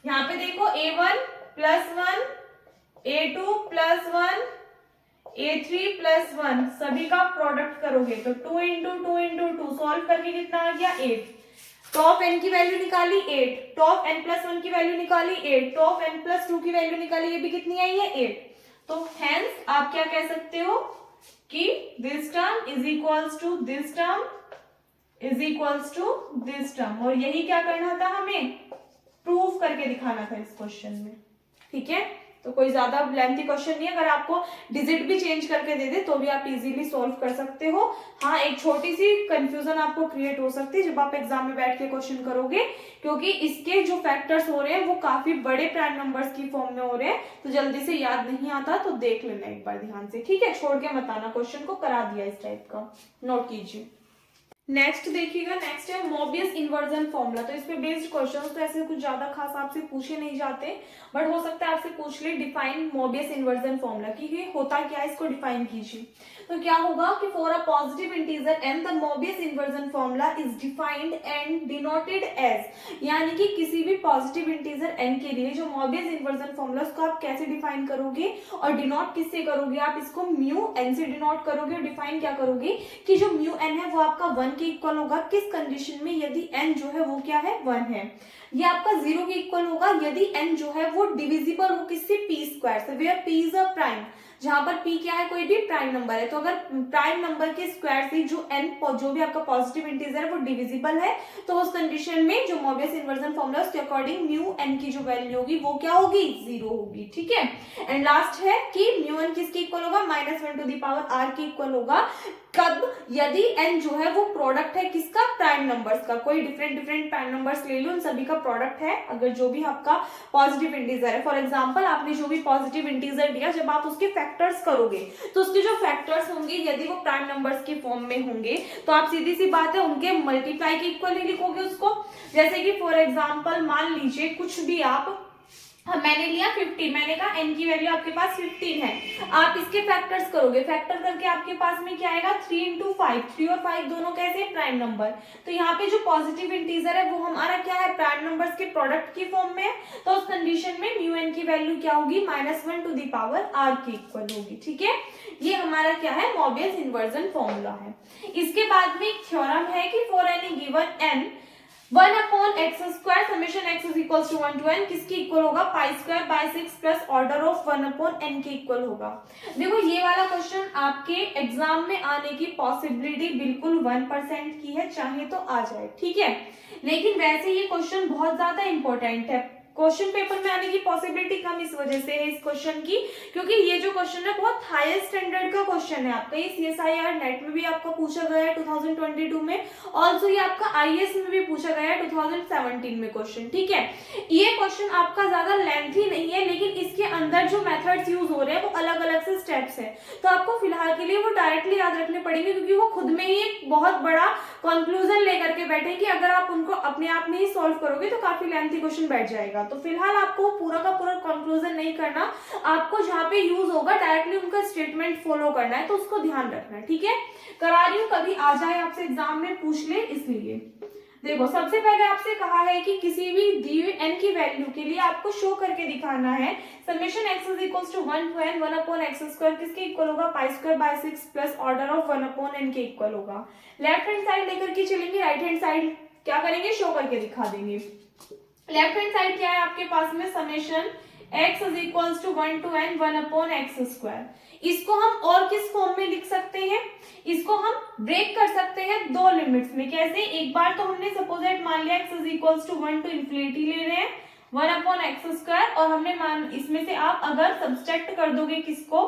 यहाँ पे देखो a1+1, a2+1, a3+1 सभी का प्रोडक्ट करोगे तो 2 × 2 × 2 सॉल्व करके कितना आ गया 8। टॉप n की वैल्यू निकाली 8, टॉप n+1 की वैल्यू निकाली 8, टॉप n+2 की वैल्यू निकाली, ये भी कितनी आई है 8। तो हेंस आप क्या कह सकते हो कि this term is equals to this term is equals to this term, और यही क्या करना था हमें, प्रूव करके दिखाना था इस क्वेश्चन में, ठीक है। तो कोई ज्यादा लेंथी क्वेश्चन नहीं है, अगर आपको डिजिट भी चेंज करके दे दे तो भी आप इजीली सॉल्व कर सकते हो। हाँ, एक छोटी सी कंफ्यूजन आपको क्रिएट हो सकती है जब आप एग्जाम में बैठ के क्वेश्चन करोगे, क्योंकि इसके जो फैक्टर्स हो रहे हैं वो काफी बड़े प्राइम नंबर्स की फॉर्म में हो रहे हैं, तो जल्दी से याद नहीं आता, तो देख लेना एक बार ध्यान से, ठीक है। छोड़ के मत आना, क्वेश्चन को करा दिया इस टाइप का, नोट कीजिए। नेक्स्ट देखिएगा, नेक्स्ट है मोबियस इन्वर्जन फॉर्मूला। तो इस पे बेस्ड क्वेश्चंस तो ऐसे कुछ ज्यादा खास आपसे पूछे नहीं जाते, बट हो सकता है आपसे पूछ ले डिफाइन मोबियस इन्वर्जन फॉर्मूला कि ये होता क्या है, इसको डिफाइन कीजिए। तो क्या होगा कि for a positive integer n the Mobius inversion formula is defined and denoted as, यानी कि किसी भी पॉजिटिव इंटीजर n के लिए जो मोबियस इन्वर्जन फॉर्मूला उसको आप कैसे डिफाइन करोगे और डिनोट किससे करोगे, आप इसको म्यू n से डिनोट करोगे, और डिफाइन क्या करोगे कि जो म्यू n है वो आपका 1 के इक्वल होगा, किस कंडीशन में, यदि n जो है वो क्या है 1 है। ये आपका 0 के इक्वल होगा यदि n जो है वो डिविजिबल हो किससे, p² से, where p is a prime, जहां पर p क्या है, कोई भी प्राइम नंबर है। तो अगर प्राइम नंबर के स्क्वायर से जो n जो भी आपका पॉजिटिव इंटीजर है वो डिविजिबल है, तो उस कंडीशन में जो मोबियस इन्वर्जन फॉर्मूला उसके अकॉर्डिंग म्यू n की जो वैल्यू होगी वो क्या होगी, 0 होगी, ठीक है। एंड लास्ट है कि म्यू n किसके इक्वल होगा, -1 के इक्वल होगा, कब, यदि n जो है वो प्रोडक्ट है किसका, प्राइम नंबर्स का। कोई डिफरेंट प्राइम नंबर्स ले लो, उन सभी का प्रोडक्ट है अगर जो भी आपका पॉजिटिव इंटीजर है। फॉर एग्जांपल आपने जो भी पॉजिटिव इंटीजर दिया, जब आप उसके फैक्टर्स करोगे तो उसके जो फैक्टर्स होंगे यदि वो प्राइम नंबर्स की फॉर्म में होंगे, तो आप सीधी सी बात है उनके मल्टीप्लाई के इक्वल ही लिखोगे उसको। जैसे कि फॉर एग्जाम्पल मान लीजिए कुछ भी आप, मैंने लिया 50, मैंने कहा n की वैल्यू आपके पास 15 है, आप इसके फैक्टर्स करोगे, फैक्टर करके आपके पास में क्या आएगा 3 × 5, 3 और 5 दोनों कैसे प्राइम नंबर। तो यहाँ पे जो पॉजिटिव इंटीजर है वो हमारा क्या है, प्राइम नंबर्स के प्रोडक्ट की फॉर्म में है, तो उस कंडीशन में म्यू n की वैल्यू क्या होगी, -1 के इक्वल होगी, ठीक है। ये हमारा क्या है, मोबियस इन्वर्जन फॉर्मूला है। इसके बाद में एक थ्योरम है कि for any given n 1/x² summation x is equal to 1 to n किसके इक्वल होगा, π²/6 प्लस ऑर्डर ऑफ 1/n के इक्वल होगा। देखो ये वाला क्वेश्चन आपके एग्जाम में आने की पॉसिबिलिटी बिल्कुल 1% की है, चाहे तो आ जाए, ठीक है। लेकिन वैसे ये क्वेश्चन बहुत ज्यादा इंपॉर्टेंट है, क्वेश्चन पेपर में आने की पॉसिबिलिटी कम इस वजह से है इस क्वेश्चन की, क्योंकि ये जो क्वेश्चन है बहुत हायर स्टैंडर्ड का क्वेश्चन है आपका। ये CSIR नेट में भी आपका पूछा गया है 2022 में, ऑल्सो ये आपका IAS में भी पूछा गया है 2017 में क्वेश्चन, ठीक है। ये क्वेश्चन आपका ज्यादा लेंथी नहीं है, लेकिन इसके अंदर जो मेथड्स यूज हो रहे हैं वो अलग अलग से स्टेप्स है, तो आपको फिलहाल के लिए वो डायरेक्टली याद रखने पड़ेंगे, क्योंकि वो खुद में ही एक बहुत बड़ा कंक्लूजन लेकर के बैठे कि अगर आप उनको अपने आप में ही सॉल्व करोगे तो काफी लेंथी क्वेश्चन बैठ जाएगा। तो फिलहाल आपको पूरा का पूरा कंक्लूजन नहीं करना, आपको जहां पे यूज होगा डायरेक्टली उनका स्टेटमेंट फॉलो करना है, तो उसको ध्यान रखना है, ठीक है। करा रही हूं, कभी आ जाए आपसे एग्जाम में पूछ ले, इसलिए देखो सबसे पहले आपसे कहा है कि किसी भी दी हुई n की वैल्यू के लिए आपको शो करके दिखाना है summation x is equal to 1 to n 1/x² किसके इक्वल होगा, π²/6 प्लस ऑर्डर ऑफ 1/n के इक्वल होगा। लेफ्ट हैंड साइड लेकर के चलेंगे, राइट हैंड साइड क्या करेंगे, शो करके दिखा देंगे। लेफ्ट हैंड साइड क्या है आपके पास में, summation x is equal to 1 to n 1/x²। इसको हम और किस फॉर्म में लिख सकते हैं, इसको हम ब्रेक कर सकते हैं दो लिमिट्स में। कैसे, एक बार तो हमने सपोजेट मान लिया x is equal to 1 to infinity ले रहे हैं 1/x², और हमने मान इसमें से आप अगर सब्सट्रैक्ट कर दोगे किसको,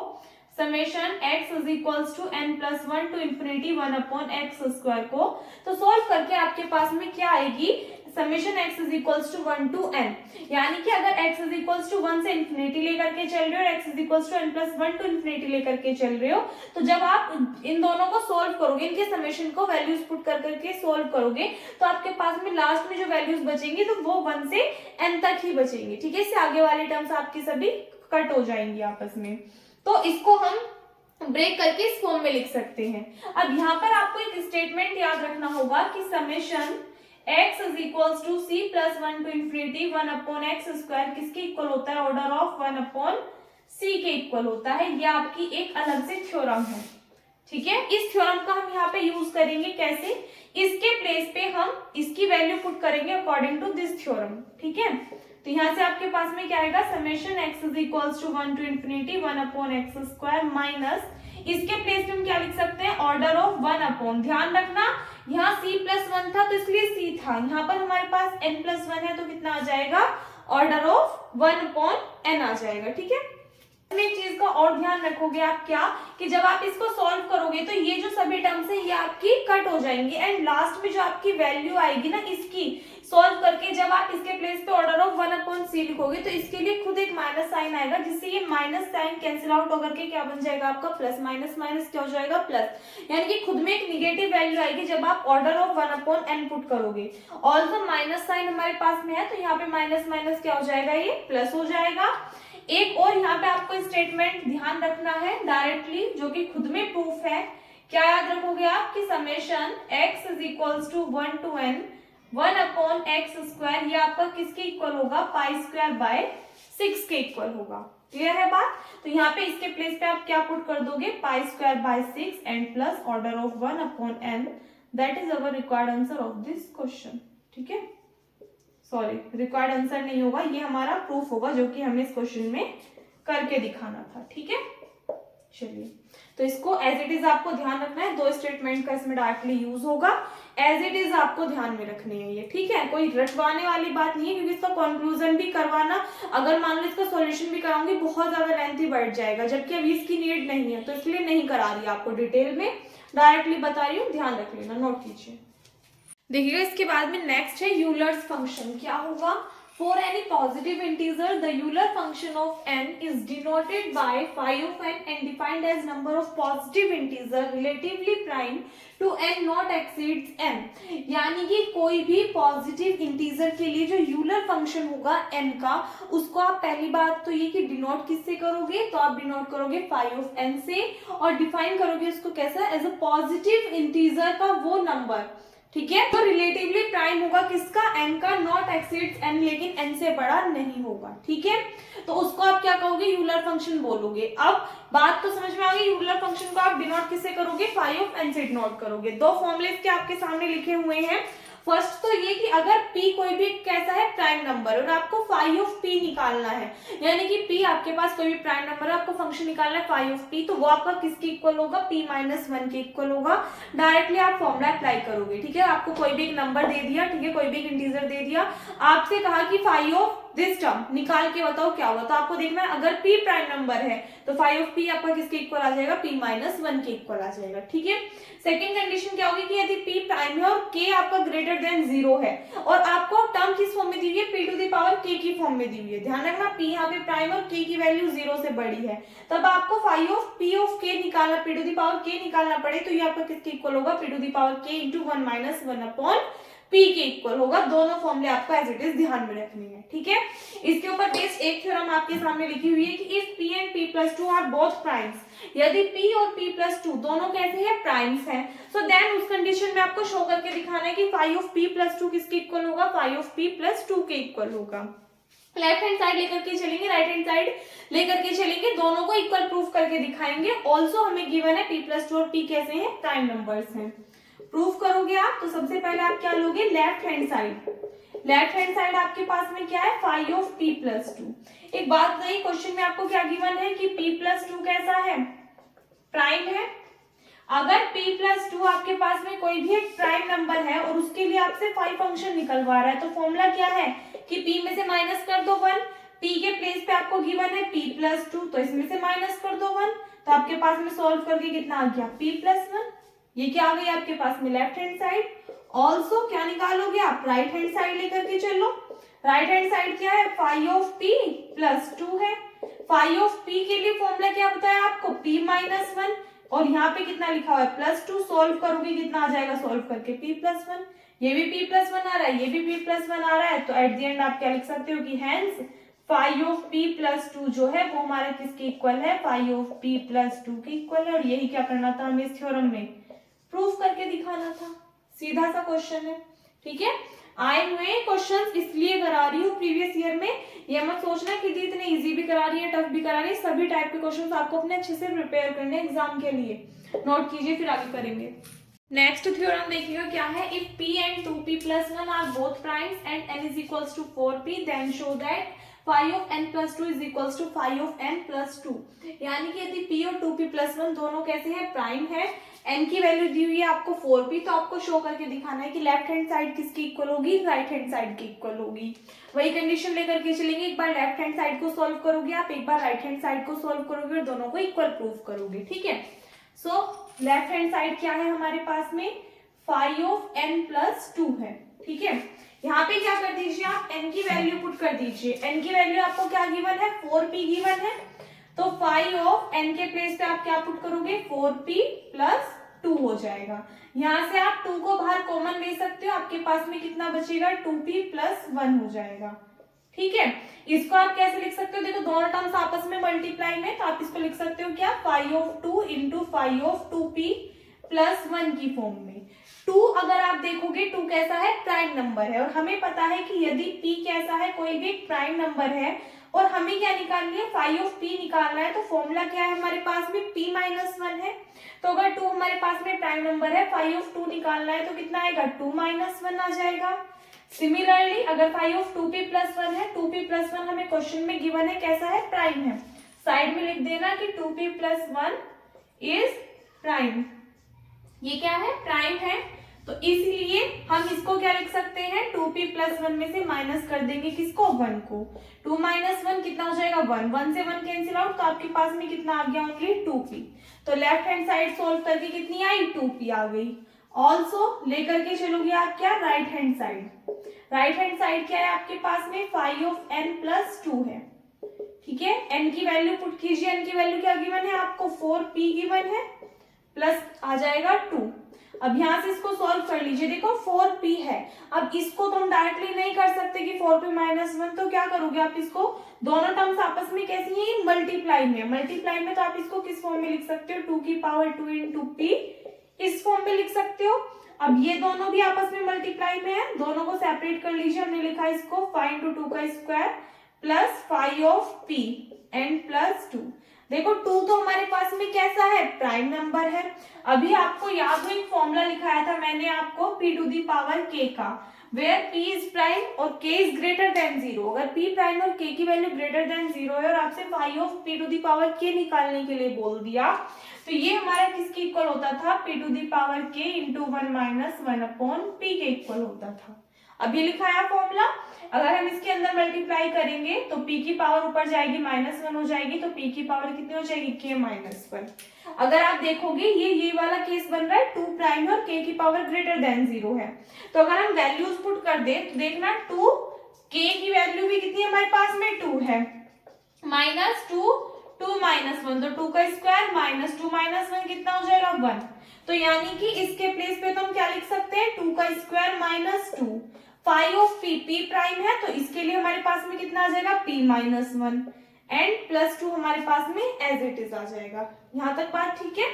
summation x is equals to n plus one to infinity 1/x² को, तो सोल्व करके आपके पास में क्या आएगी, summation x is equals to 1 to n, यानी कि अगर x इज इक्वल्स टू 1 से इन्फिनिटी लेकर के चल रहे हो और x is equals to n plus one to infinity लेकर के चल रहे हो, तो जब आप इन दोनों को सोल्व करोगे, इनके समेशन को वैल्यूज पुट कर करके सोल्व करोगे, तो आपके पास में लास्ट में जो वैल्यूज बचेंगी तो वो 1 से n तक ही बचेंगी, ठीक है। इससे आगे वाली टर्म्स आपकी सभी कट हो जाएंगी आपस में। तो इसको हम ब्रेक करके इस फॉर्म में लिख सकते हैं। अब यहाँ पर आपको एक स्टेटमेंट याद रखना होगा कि summation x is equals to c plus one to infinity 1/x² किसके इक्वल होता है, ऑर्डर ऑफ 1/c के इक्वल होता है। ये आपकी एक अलग से थ्योरम है, ठीक है। इस थ्योरम का हम यहाँ पे यूज करेंगे कैसे, इसके प्लेस पे हम इसकी वैल्यू पुट करेंगे अकॉर्डिंग टू दिस थ्योरम, ठीक है। तो यहाँ से आपके पास में क्या आएगा, summation x is equals to 1 to infinity 1/x² minus, इसके प्लेस पे हम क्या लिख सकते हैं, ऑर्डर ऑफ 1/, ध्यान रखना यहाँ c प्लस 1 था तो इसलिए c था, यहाँ पर हमारे पास n प्लस 1 है तो कितना आ जाएगा, ऑर्डर ऑफ 1/n आ जाएगा, ठीक है। इसमें एक चीज का और ध्यान रखोगे आप क्या, कि जब आप इसको सॉल्व करोगे तो ये जो सभी टर्म्स है ये आपकी कट हो जाएंगी एंड लास्ट में जो आपकी वैल्यू आएगी ना, इसकी सॉल्व करके जब आप इसके प्लेस पे ऑर्डर ऑफ 1/c लिखोगे तो इसके लिए खुद एक माइनस साइन आएगा, जिससे ये माइनस साइन कैंसिल आउट होकर के क्या बन जाएगा आपका प्लस, माइनस माइनस क्या हो जाएगा प्लस, यानी कि खुद में एक निगेटिव वैल्यू आएगी जब आप ऑर्डर ऑफ 1/n पुट करोगे। ऑल्सो माइनस साइन हमारे पास में है तो यहाँ पे माइनस माइनस क्या हो जाएगा, ये प्लस हो जाएगा। एक और यहाँ पे आपको स्टेटमेंट ध्यान रखना है डायरेक्टली, जो कि खुद में प्रूफ है। क्या याद रखोगे आप कि summation x is equals to 1 to n 1/x², ये आपका किसके इक्वल होगा, π²/6 के इक्वल होगा। क्लियर है बात। तो यहाँ पे इसके प्लेस पे आप क्या पुट कर दोगे, π²/6 and plus order of 1/n, that is our required answer of this question, ठीक है। सॉरी, रिक्वायर्ड आंसर नहीं होगा, ये हमारा प्रूफ होगा जो कि हमें इस क्वेश्चन में करके दिखाना था, ठीक है। चलिए, तो इसको एज इट इज आपको ध्यान रखना है, दो स्टेटमेंट का इसमें डायरेक्टली यूज होगा, एज इट इज आपको ध्यान में रखनी है ये, ठीक है। कोई रटवाने वाली बात नहीं है, क्योंकि इसका कंक्लूजन भी करवाना, अगर मान लो इसका सॉल्यूशन भी कराऊंगी बहुत ज्यादा लेंथी बढ़ जाएगा, जबकि अभी इसकी नीड नहीं है, तो इसलिए नहीं करा रही आपको डिटेल में, डायरेक्टली बता रही हूँ, ध्यान रख लेना, नोट कीजिए। देखिएगा इसके बाद में नेक्स्ट है यूलर्स फंक्शन। क्या होगा, for any positive integer the Euler function of n is denoted by phi of n and defined as number of positive integer relatively prime to n not exceeds n। यानी कि कोई भी पॉजिटिव इंटीजर के लिए जो यूलर फंक्शन होगा n का, उसको आप पहली बात तो ये कि डिनोट किससे करोगे, तो आप डिनोट करोगे phi of n से, और डिफाइन करोगे उसको कैसा, एज अ पॉजिटिव इंटीजर का वो नंबर, ठीक है। तो रिलेटिवली प्राइम होगा किसका, n का, नॉट एक्सीड्स n, लेकिन n से बड़ा नहीं होगा, ठीक है। तो उसको आप क्या कहोगे, यूलर फंक्शन बोलोगे। अब बात तो समझ में आ गई, यूलर फंक्शन को आप डिनोट किससे करोगे, phi of n से डिनोट करोगे। दो फॉर्मूले के आपके सामने लिखे हुए हैं। फर्स्ट तो ये कि अगर p कोई भी कैसा है, प्राइम नंबर, और आपको phi of p निकालना है, यानी कि p आपके पास कोई भी प्राइम नंबर है, आपको फंक्शन निकालना है phi of p, तो वो आपका किसके इक्वल होगा, p-1 के इक्वल होगा। डायरेक्टली आप फॉर्मूला अप्लाई करोगे, ठीक है। आपको कोई भी एक नंबर दे दिया, ठीक है, कोई भी एक इंटीजर दे दिया, आपसे कहा कि phi of दिस टर्म निकाल के बताओ क्या होगा, तो आपको देखना है अगर p प्राइम नंबर है तो phi of p आपका किसके इक्वल आ जाएगा, p-1 के इक्वल आ जाएगा, ठीक है। सेकंड कंडीशन क्या होगी कि यदि p प्राइम है और k आपका ग्रेटर देन 0 है, और आपको टर्म किस फॉर्म में दी हुई है, p to the power k की फॉर्म में दी हुई है, ध्यान रखना p यहाँ पे प्राइम और k की वैल्यू 0 से बड़ी है, तब आपको phi of p of k निकालना, p to the power k निकालना पड़े, तो ये आपका किसके इक्वल होगा, p to the power k into 1 p के इक्वल होगा। दोनों फॉर्मूले आपको एज इट इज ध्यान में रखनी है, ठीक है। इसके ऊपर बेस्ड एक थ्योरम आपके सामने लिखी हुई है कि if p and p+2 are both primes, यदि p और p+2 दोनों कैसे हैं, प्राइम्स हैं, सो देन उस कंडीशन में आपको शो करके दिखाना है कि phi of p+2 किसके इक्वल होगा, phi of p+2 के इक्वल होगा। लेफ्ट हैंड साइड लेकर के चलेंगे, राइट हैंड साइड लेकर के चलेंगे, दोनों को इक्वल प्रूफ करके दिखाएंगे। ऑल्सो हमें गिवन है p+2 और p कैसे हैं, प्राइम नंबर्स हैं। प्रूफ करोगे आप, तो सबसे पहले आप क्या लोगे, left hand side. Left hand side आपके पास में क्या है, phi of p+2। एक बात बताइए, क्वेश्चन में आपको क्या गिवन है कि p+2 कैसा है, प्राइम है। अगर p+2 आपके पास में कोई भी एक प्राइम नंबर है और उसके लिए आपसे phi फंक्शन निकलवा रहा है, तो फॉर्मूला क्या है कि p में से माइनस कर दो 1, p के प्लेस पे आपको गिवन है p+2, तो इसमें से माइनस कर दो 1, तो आपके पास में सॉल्व करके कितना आ गया p+1। ये क्या आ गई आपके पास में लेफ्ट हैंड साइड। ऑल्सो क्या निकालोगे आप, राइट हैंड साइड लेकर के चलो। राइट हैंड साइड क्या है, फाई ऑफ p प्लस 2 है। फाई ऑफ p के लिए फॉर्मूला क्या बताया आपको, p-1, और यहाँ पे कितना लिखा हुआ है +2। सोल्व करोगे कितना आ जाएगा, सोल्व करके p+1। ये भी p+1 आ रहा है, ये भी p+1 आ रहा है, तो एट द एंड आप क्या लिख सकते हो कि hence phi of p plus 2 जो है वो हमारा किसके इक्वल है, फाई ऑफ p प्लस 2 के इक्वल है। और यही क्या करना था हमें इस थ्योरम में, प्रूफ करके दिखाना था। सीधा सा क्वेश्चन है, ठीक है। आए हुए क्वेश्चंस इसलिए करा रही हूँ प्रीवियस ईयर में, ये मत सोचना कि दी इतने इजी भी करा रही है टफ भी करा रही है। सभी टाइप के क्वेश्चंस आपको अपने अच्छे से प्रिपेयर करने एग्जाम के लिए। नोट कीजिए, फिर आगे करेंगे। नेक्स्ट थ्योरम देखिएगा क्या है, if p and 2p+1 are both primes and n is equals to 4p then show that phi of n plus 2 is equals to phi of n plus 2। यानी कि यदि p और 2p+1 दोनों कैसे हैं, प्राइम है, n की वैल्यू दी हुई है आपको 4p, तो आपको शो करके दिखाना है कि लेफ्ट हैंड साइड किसकी इक्वल होगी, राइट हैंड साइड की इक्वल होगी। वही कंडीशन लेकर के चलेंगे, एक बार लेफ्ट हैंड साइड को सॉल्व करोगे आप, एक बार राइट हैंड साइड को सॉल्व करोगे और दोनों को इक्वल प्रूफ करोगे, ठीक है। सो लेफ्ट हैंड साइड क्या है हमारे पास में, फाई ऑफ n प्लस 2 है, ठीक है। यहाँ पे क्या कर दीजिए आप, n की वैल्यू पुट कर दीजिए। n की वैल्यू आपको क्या गिवन है, 4p गिवन है, तो फाई ऑफ n के प्लेस पे आप क्या पुट करोगे, 4p प्लस 2 हो जाएगा। यहाँ से आप 2 को बाहर कॉमन ले सकते हो, आपके पास में कितना बचेगा, 2p प्लस 1 हो जाएगा, ठीक है। इसको आप कैसे लिख सकते हो, देखो दोनों टर्म्स आपस में मल्टीप्लाई में, तो आप इसको लिख सकते हो क्या, phi of 2 into phi of 2p plus 1 की फॉर्म में। 2 अगर आप देखोगे 2 कैसा है, प्राइम नंबर है, और हमें पता है कि यदि p कैसा है, कोई भी प्राइम नंबर है, और हमें क्या निकालनी है, फाई ऑफ p निकालना है, तो फॉर्मूला क्या है हमारे पास में, p-1 है। तो अगर 2 हमारे पास में प्राइम नंबर है, फाई ऑफ 2 निकालना है तो कितना आएगा, 2-1 आ जाएगा। सिमिलरली अगर फाई ऑफ 2p+1 है, 2p+1 हमें क्वेश्चन में गिवन है, कैसा है, प्राइम है, साइड में लिख देना कि 2p+1 इज प्राइम। ये क्या है, प्राइम है, तो इसलिए हम इसको क्या लिख सकते हैं, 2p+1 में से माइनस कर देंगे किसको, 1 को। 2 - 1 कितना हो जाएगा, 1, 1 से 1 कैंसिल आउट, तो आपके पास में कितना आ गया, ओनली 2p। तो लेफ्ट हैंड साइड सोल्व करके कितनी आई, 2p आ गई। ऑल्सो लेकर के चलोगे आप क्या, right hand side. Right hand side क्या है आपके पास में, फाई ऑफ n प्लस 2 है, ठीक है। n की वैल्यू पुट कीजिए, n की वैल्यू क्या गिवन है आपको, 4p गिवन है, प्लस आ जाएगा 2। अब यहाँ से इसको सॉल्व कर लीजिए, देखो 4p है। अब इसको तो हम डायरेक्टली नहीं कर सकते कि 4p-1, तो क्या करोगे आप, इसको दोनों टर्म्स आपस में कैसी हैं, मल्टीप्लाई में। मल्टीप्लाई में तो आप इसको किस फॉर्म में लिख सकते हो, 2 की पावर 2 इंटू p, इस फॉर्म में लिख सकते हो। अब ये दोनों भी आपस में मल्टीप्लाई में है, दोनों को सेपरेट कर लीजिए। हमने लिखा इसको 5 इंटू 2 का square plus phi of p and plus 2। देखो 2 तो हमारे पास में कैसा है, प्राइम नंबर है। अभी आपको याद हो एक फॉर्मूला लिखाया था मैंने आपको p to the power k का, वेयर p इज प्राइम और k इज ग्रेटर देन 0। अगर p प्राइम और k की वैल्यू ग्रेटर देन 0 है और आपसे phi of p to the power k निकालने के लिए बोल दिया, तो ये हमारा किसके इक्वल होता था, p to the power k into 1 - 1 upon p के इक्वल होता था। अभी लिखाया फॉर्मूला, अगर हम इसके अंदर मल्टीप्लाई करेंगे तो p की पावर ऊपर जाएगी -1 हो जाएगी, तो p की पावर कितनी हो जाएगी, k-1। अगर आप देखोगे ये वाला केस बन रहा है 2 प्राइम और k की पावर ग्रेटर देन 0 है, तो अगर हम वैल्यूज पुट कर दे तो देखना 2 k की वैल्यू भी कितनी है हमारे पास में, 2 है, -2 2 - 1, तो 2 का स्क्वायर -2 - 1 कितना हो जाएगा, 1। तो यानी कि इसके प्लेस पे तो हम क्या लिख सकते हैं, 2 का square -2, phi of p prime है, तो इसके लिए हमारे पास में कितना आ जाएगा, p-1 एंड प्लस 2 हमारे पास में एज इट इज आ जाएगा। यहाँ तक बात ठीक है।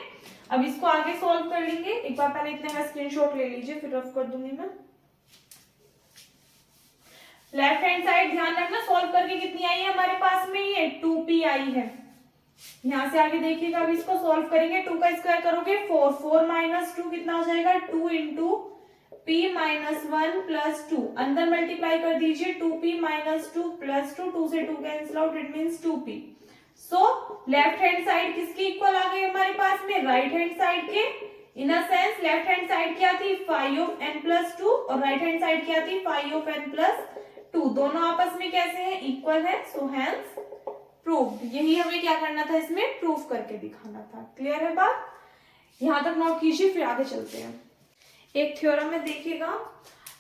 अब इसको आगे सॉल्व कर लेंगे, एक बार पहले इतने में स्क्रीनशॉट ले लीजिए, फिर रफ कर दूंगी मैं। लेफ्ट हैंड साइड ध्यान रखना, सॉल्व करके कितनी आई है हमारे पास में, ये 2p आई है। यहाँ से आगे देखिएगा, अब इसको सॉल्व करेंगे, 2 का स्क्वायर करोगे 4, 4 - 2 कितना हो जाएगा, 2 इंटू p-1 प्लस 2, अंदर मल्टीप्लाई कर दीजिए, 2p-2 प्लस 2, 2 से 2 cancel out, it means 2p। So left hand side किसकी इक्वल आ गई हमारे पास में, राइट हैंड साइड के। In a sense left hand side क्या थी, फाई ऑफ n प्लस 2, और राइट हैंड साइड क्या थी, फाई ऑफ n प्लस 2। दोनों आपस में कैसे हैं, इक्वल है। सो हेंस प्रूव्ड, यही हमें क्या करना था, इसमें प्रूव करके दिखाना था। क्लियर है बात? यहां तक नोट कीजिए, फिर आगे चलते हैं। एक थ्योरम में देखिएगा,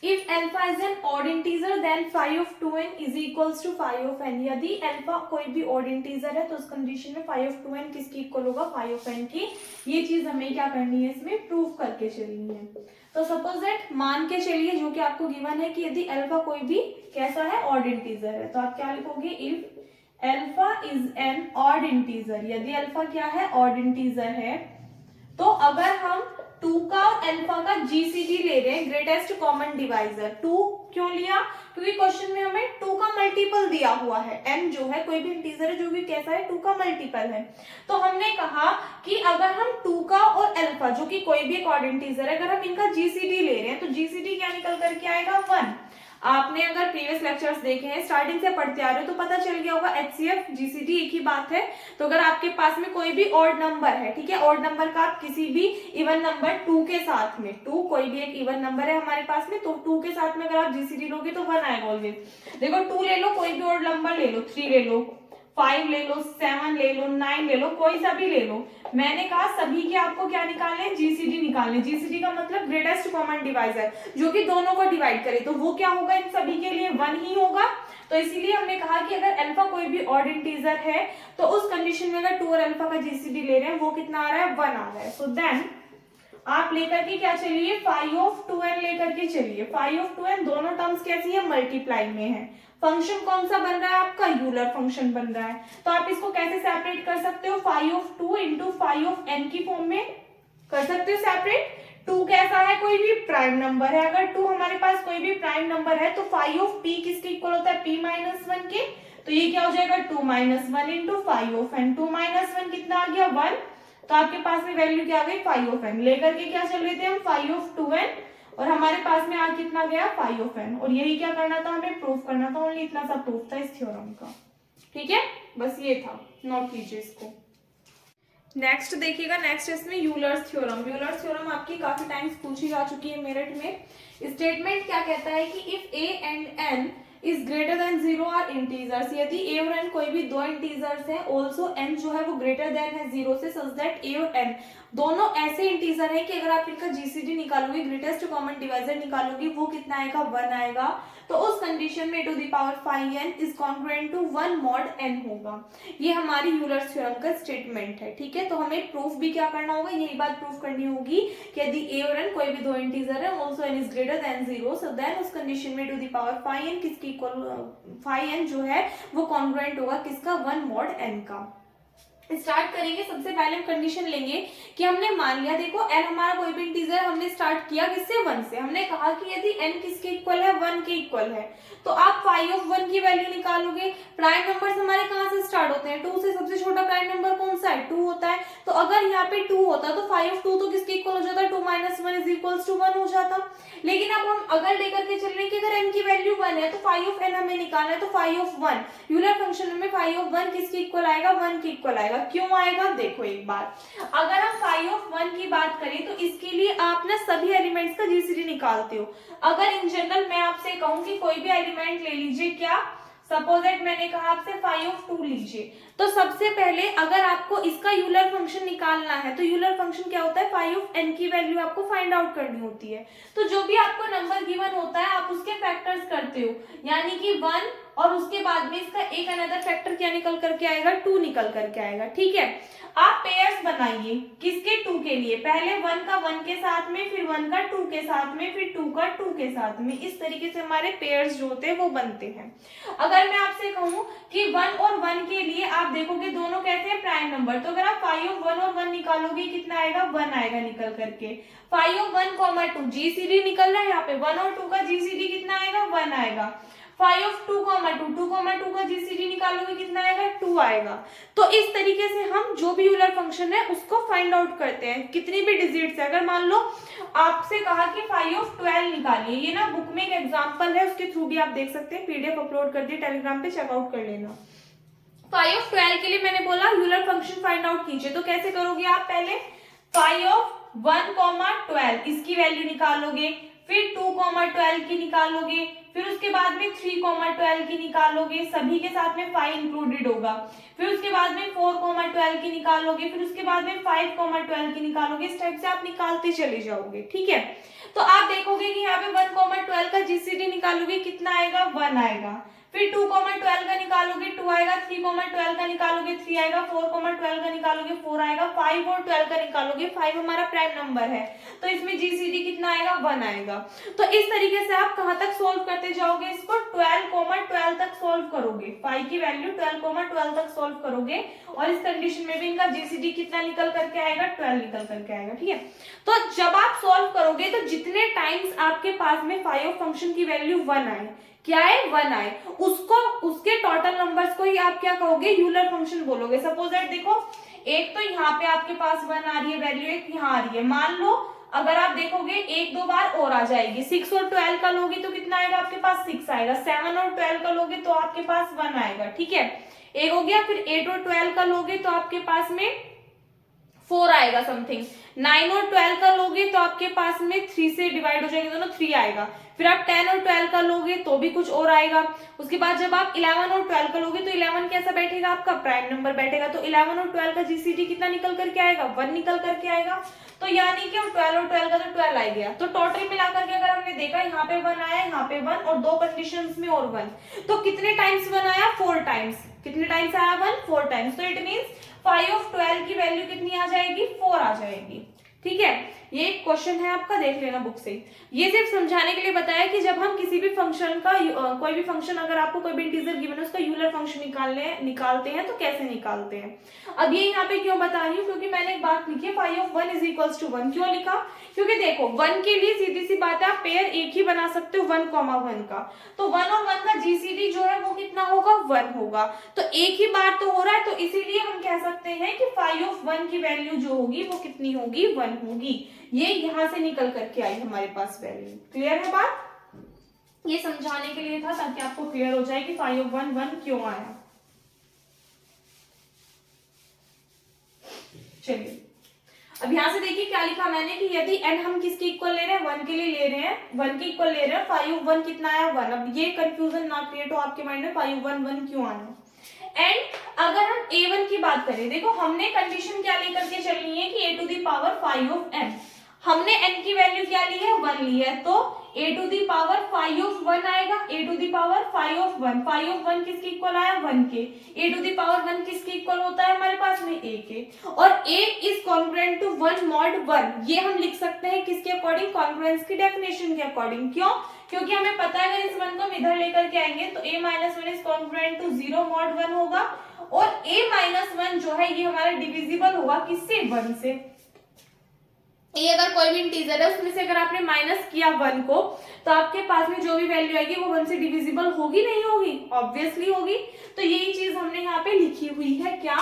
if alpha is an odd integer then phi of 2n is equals to phi of n। यदि अल्फा कोई भी ऑड इंटीजर है तो उस कंडीशन में फाई ऑफ 2n किसकी इक्वल होगा, फाई ऑफ n की। ये चीज हमें क्या करनी है, इसमें प्रूव करके चलनी है। तो सपोज दैट मान के चलिए, जो कि आपको गिवन है कि यदि अल्फा कोई भी कैसा है, ऑड इंटीजर है, तो आप क्या लिखोगे, if alpha is an odd integer. यदि अल्फा क्या है, ऑड इंटीजर है, तो अगर हम 2 का और अल्फा का जीसीडी ले रहे हैं, ग्रेटेस्ट कॉमन डिवाइजर, 2 क्यों लिया, क्योंकि क्वेश्चन में हमें 2 का मल्टीपल दिया हुआ है। n जो है कोई भी इंटीजर है जो कि कैसा है, 2 का मल्टीपल है। तो हमने कहा कि अगर हम 2 का और अल्फा जो कि कोई भी एक ऑड इंटीजर है, अगर हम इनका जीसीडी ले रहे हैं तो जीसीडी क्या निकल करके आएगा, 1। आपने अगर प्रीवियस लेक्चर्स देखे हैं, स्टार्टिंग से पढ़ते आ रहे हो, तो पता चल गया होगा एचसीएफ जीसीडी एक ही बात है। तो अगर आपके पास में कोई भी ऑड नंबर है, ठीक है, ऑड नंबर का आप किसी भी इवन नंबर 2 के साथ में, 2 कोई भी एक इवन नंबर है हमारे पास में, तो 2 के साथ में अगर आप जीसीडी लोगे तो 1 आएगा ऑलवेज। देखो 2 ले लो, कोई भी ऑड नंबर ले लो, 3 ले लो, 5 ले लो, 7 ले लो, 9 ले लो, कोई सा भी ले लो। मैंने कहा सभी के आपको क्या निकालने, जीसीडी निकालने। जीसीडी का मतलब ग्रेटेस्ट कॉमन डिवाइजर, जो कि दोनों को डिवाइड करे, तो वो क्या होगा, इन सभी के लिए 1 ही होगा। तो इसीलिए हमने कहा कि अगर अल्फा कोई भी ऑड इंटीजर है तो उस कंडीशन में अगर 2 और अल्फा का जीसीडी ले रहे हैं, वो कितना आ रहा है, 1 आ रहा है। सो देन आप लेकर के क्या चलिए, फाई ऑफ 2n लेकर के चलिए। फाई ऑफ 2n दोनों टर्म्स कैसी है, मल्टीप्लाई में है। फंक्शन कौन सा बन रहा है आपका, यूलर फंक्शन बन रहा है। तो आप इसको कैसे सेपरेट कर सकते हो, phi of 2 into phi of n की फॉर्म में कर सकते हो सेपरेट। 2 कैसा है, कोई भी प्राइम नंबर है। अगर 2 हमारे पास कोई भी प्राइम नंबर है तो फाई ऑफ p किसके इक्वल होता है, p माइनस 1 के। तो ये क्या हो जाएगा, 2 minus 1 into phi of n। 2 minus 1 कितना आ गया, 1। तो आपके पास में वैल्यू क्या आ गई, फाई ऑफ n। लेकर के क्या चल रहे थे हम, फाई ऑफ 2n, और हमारे पास में आज कितना गया, फाई ऑफ n। और यही क्या करना था, हमें प्रूफ करना था। ओनली इतना सा प्रूफ था इस थ्योरम का। ठीक है, बस ये था, नोट कीजिए इसको। नेक्स्ट देखिएगा, नेक्स्ट इसमें यूलर्स थ्योरम। यूलर्स थ्योरम आपकी काफी टाइम्स पूछी जा चुकी है मेरिट में। स्टेटमेंट क्या कहता है कि if a and n is greater than 0 are integers, यदि a और n कोई भी दो इंटीजर्स हैं, ऑल्सो n जो है वो ग्रेटर देन है 0 से, सच दैट a और n दोनों ऐसे इंटीजर हैं कि अगर आप इनका जीसीडी निकालोगे, ग्रेटेस्ट कॉमन डिवाइजर निकालोगे, वो कितना आएगा, 1 आएगा। तो उस कंडीशन में to the power phi n is congruent to 1 mod n होगा। ये हमारी यूलर्स थ्योरम का स्टेटमेंट है। ठीक है, तो हमें प्रूफ भी क्या करना होगा, यही बात प्रूफ करनी होगी कि यदि a और n कोई भी दो इंटीजर है, also n is greater than 0, so then उस कंडीशन में to the power phi n किसकी इक्वल, फाई n जो है वो कॉन्ग्रुएंट होगा किसका, 1 मॉड n का। स्टार्ट करेंगे, सबसे पहले हम कंडीशन लेंगे कि हमने मान लिया, देखो n हमारा कोई भी इंटीजर, हमने स्टार्ट किया किससे, 1 से। हमने कहा कि यदि n किसके इक्वल है, 1 के इक्वल है, तो आप फाई ऑफ 1 की वैल्यू निकालोगे। प्राइम नंबर्स हमारे कहाँ से स्टार्ट होते हैं, 2 से। सबसे छोटा प्राइम नंबर कौन सा है, 2 होता है। तो अगर यहाँ पे 2 होता तो फाई ऑफ 2 तो किसके इक्वल हो जाता, 2 माइनस 1 इज इक्वल्स टू 1 हो जाता। लेकिन अब हम अगर लेकर के चल रहे हैं कि अगर n की वैल्यू 1 है तो फाई ऑफ n हमें निकालना है, तो फाई ऑफ 1 यूलर फंक्शन में फाई ऑफ 1 किसके इक्वल आएगा, 1 के इक्वल आएगा। क्यों आएगा, देखो एक बार, अगर हम फाई ऑफ 1 की बात करें तो इसके लिए आप ना सभी एलिमेंट्स का जीसीडी निकालते हो। अगर इन जनरल मैं आपसे कहूं कि कोई भी एलिमेंट ले लीजिए, क्या सपोज दैट मैंने कहा आपसे फाई ऑफ 2 लीजिए, तो सबसे पहले अगर आपको इसका यूलर फंक्शन निकालना है तो यूलर फंक्शन क्या होता है, फाई ऑफ n की वैल्यू आपको फाइंड आउट करनी होती है। तो जो भी आपको नंबर गिवन होता है आप उसके फैक्टर्स करते हो, यानी कि 1 और उसके बाद में इसका एक अनदर फैक्टर क्या निकल करके आएगा, 2 निकल करके आएगा। ठीक है, आप पेयर्स बनाइए किसके, 2 के लिए। पहले 1 का 1 के साथ में, फिर 1 का 2 के साथ में, फिर 2 का 2 के साथ में। इस तरीके से हमारे पेयर्स जो होते हैं वो बनते हैं। अगर मैं आपसे कहूं कि 1 और 1 के लिए आप देखोगे दोनों कैसे हैं, प्राइम नंबर, तो अगर आप फाई ऑफ 1 और 1 निकालोगे कितना आएगा, 1 आएगा निकल करके। फाई ऑफ 1, 2 जीसीडी निकल रहा है यहाँ पे, 1 और 2 का जीसीडी कितना आएगा, 1 आएगा। फाई ऑफ 2, 2, 2 का जीसीडी निकालोगे कितना आएगा, 2 आएगा। तो इस तरीके से हम जो भी यूलर फंक्शन है उसको फाइंड आउट करते हैं, कितनी भी डिजिट्स है। अगर मान लो आपसे कहा कि फाई ऑफ 12 निकालिए, ये ना बुक में एक एग्जांपल है, उसके थ्रू भी आप देख सकते हैं, पीडीएफ अपलोड कर दिए टेलीग्राम पे, चेकआउट कर लेना। फाई ऑफ 12 के लिए मैंने बोला यूलर फंक्शन फाइंड आउट कीजिए, तो कैसे करोगे आप, पहले फाई ऑफ 1, 12 इसकी वैल्यू निकालोगे, फिर 2,12 की निकालोगे, फिर उसके बाद में 3,12 की निकालोगे, सभी के साथ में 5 इंक्लूडेड होगा, फिर उसके बाद में 4,12 की निकालोगे, फिर उसके बाद में 5,12 की निकालोगे। इस टाइप से आप निकालते चले जाओगे, ठीक है। तो आप देखोगे कि यहाँ पे 1,12 का जीसीडी निकालोगे, कितना आएगा, 1 आएगा। फिर 2,12 का निकालोगे, 2 आएगा। 3,12 का निकालोगे, 3 आएगा। 4,12 का निकालोगे, 4 आएगा। 5 और 12 का निकालोगे, 5 हमारा प्राइम नंबर है, तो इसमें जीसीडी कितना आएगा, 1 आएगा। तो इस तरीके से आप कहां तक सोल्व करते जाओगे, इसको 12,12 तक सोल्व करोगे। 5 की वैल्यू 12,12 तक सोल्व करोगे, और इस कंडीशन में भी इनका जीसीडी कितना निकल करके आएगा, 12 निकल करके आएगा, ठीक है। तो जब आप सोल्व करोगे तो जितने टाइम्स आपके पास में फाई ऑफ फंक्शन की वैल्यू 1 आए, क्या है, 1 आए, उसको उसके टोटल नंबर्स को ही आप क्या कहोगे, यूलर फंक्शन बोलोगे। सपोज दैट देखो, एक तो यहाँ पे आपके पास 1 आ रही है वैल्यू, एक यहाँ आ रही है। मान लो अगर आप देखोगे एक दो बार और आ जाएगी, 6 और 12 का लोगे तो कितना आएगा आपके पास, 6 आएगा। 7 और 12 का लोगे तो आपके पास 1 आएगा, ठीक है, एक हो गया। फिर 8 और 12 का लोगे तो आपके पास में 4 आएगा समथिंग। 9 और 12 का लोगे तो आपके पास में 3 से डिवाइड हो जाएंगे दोनों, 3 आएगा। फिर आप 10 और 12 का लोगे तो भी कुछ और आएगा। उसके बाद जब आप 11 और 12 का लोगे तो 11 कैसा बैठेगा, आपका प्राइम नंबर बैठेगा। तो 11 और 12 का जीसीडी कितना निकल करके आएगा, 1 निकल करके आएगा। तो यानी कि 12 और 12 का तो 12 आ गया। तो टोटल मिलाकर के अगर हमने देखा, यहाँ पे 1 आया, यहाँ पे 1, और 2 कंडीशंस में और 1, तो कितने टाइम्स 1 आया, 4 टाइम्स। कितने टाइम्स आया 1, 4 टाइम्स। तो इट मीन्स फाई ऑफ 12 की वैल्यू कितनी आ जाएगी, 4 आ जाएगी, ठीक है। ये एक क्वेश्चन है आपका, देख लेना बुक से। ये सिर्फ समझाने के लिए बताया कि जब हम किसी भी फंक्शन का कोई भी फंक्शन, अगर आपको कोई भी इंटीजर गिवन है, उसका यूलर फंक्शन निकालते हैं तो कैसे निकालते हैं। अब ये यहाँ पे क्यों बता रही हूँ, क्योंकि मैंने एक बात लिखी है, phi of 1 is equals to 1। क्यों लिखा, क्योंकि देखो 1 के लिए सीधी सी बात है, आप पेयर एक ही बना सकते हो 1,1 का। तो 1 और 1 का जीसीडी जो है वो कितना होगा, 1 होगा। तो एक ही बार तो हो रहा है, तो इसीलिए हम कह सकते हैं कि फाई ऑफ 1 की वैल्यू जो होगी वो कितनी होगी, 1 होगी। ये यहां से निकल करके आई हमारे पास वैल्यू। क्लियर है बात, ये समझाने के लिए था ताकि आपको क्लियर हो जाए कि फाई ऑफ 1 1 क्यों आया। चलिए अब यहां से देखिए क्या लिखा मैंने कि यदि n हम किसके इक्वल ले रहे हैं, 1 के लिए ले रहे हैं, 1 के इक्वल ले रहे हैं, फाई ऑफ 1 कितना आया, 1। अब ये कंफ्यूजन ना क्रिएट हो आपके माइंड में, फाई ऑफ 1 1 क्यों आया। एंड अगर हम a1 की बात करें, देखो हमने कंडीशन क्या लेकर के चलनी है कि a to the power phi of n, हमने n की वैल्यू क्या ली है, 1 ली है, तो a to the power phi of 1 आएगा। a to the power phi of 1, phi of 1 किसके इक्वल आया, 1 के। a टू दी पावर 1 किसके इक्वल होता है हमारे पास में, a के। और a is congruent to 1 mod 1, ये हम लिख सकते हैं किसके अकॉर्डिंग, कॉन्ग्रुएंस की डेफिनेशन के अकॉर्डिंग। क्यों, क्योंकि हमें पता है अगर इस 1 को हम इधर लेकर के आएंगे तो a minus 1 is congruent to 0 mod 1 होगा, और a माइनस 1 जो है ये हमारा डिविजिबल होगा किससे, 1 से। ये अगर कोई भी इंटीजर है उसमें से अगर आपने माइनस किया 1 को, तो आपके पास में जो भी वैल्यू आएगी वो 1 से डिविजिबल होगी, नहीं होगी, ऑब्वियसली होगी। तो यही चीज हमने यहाँ पे लिखी हुई है, क्या,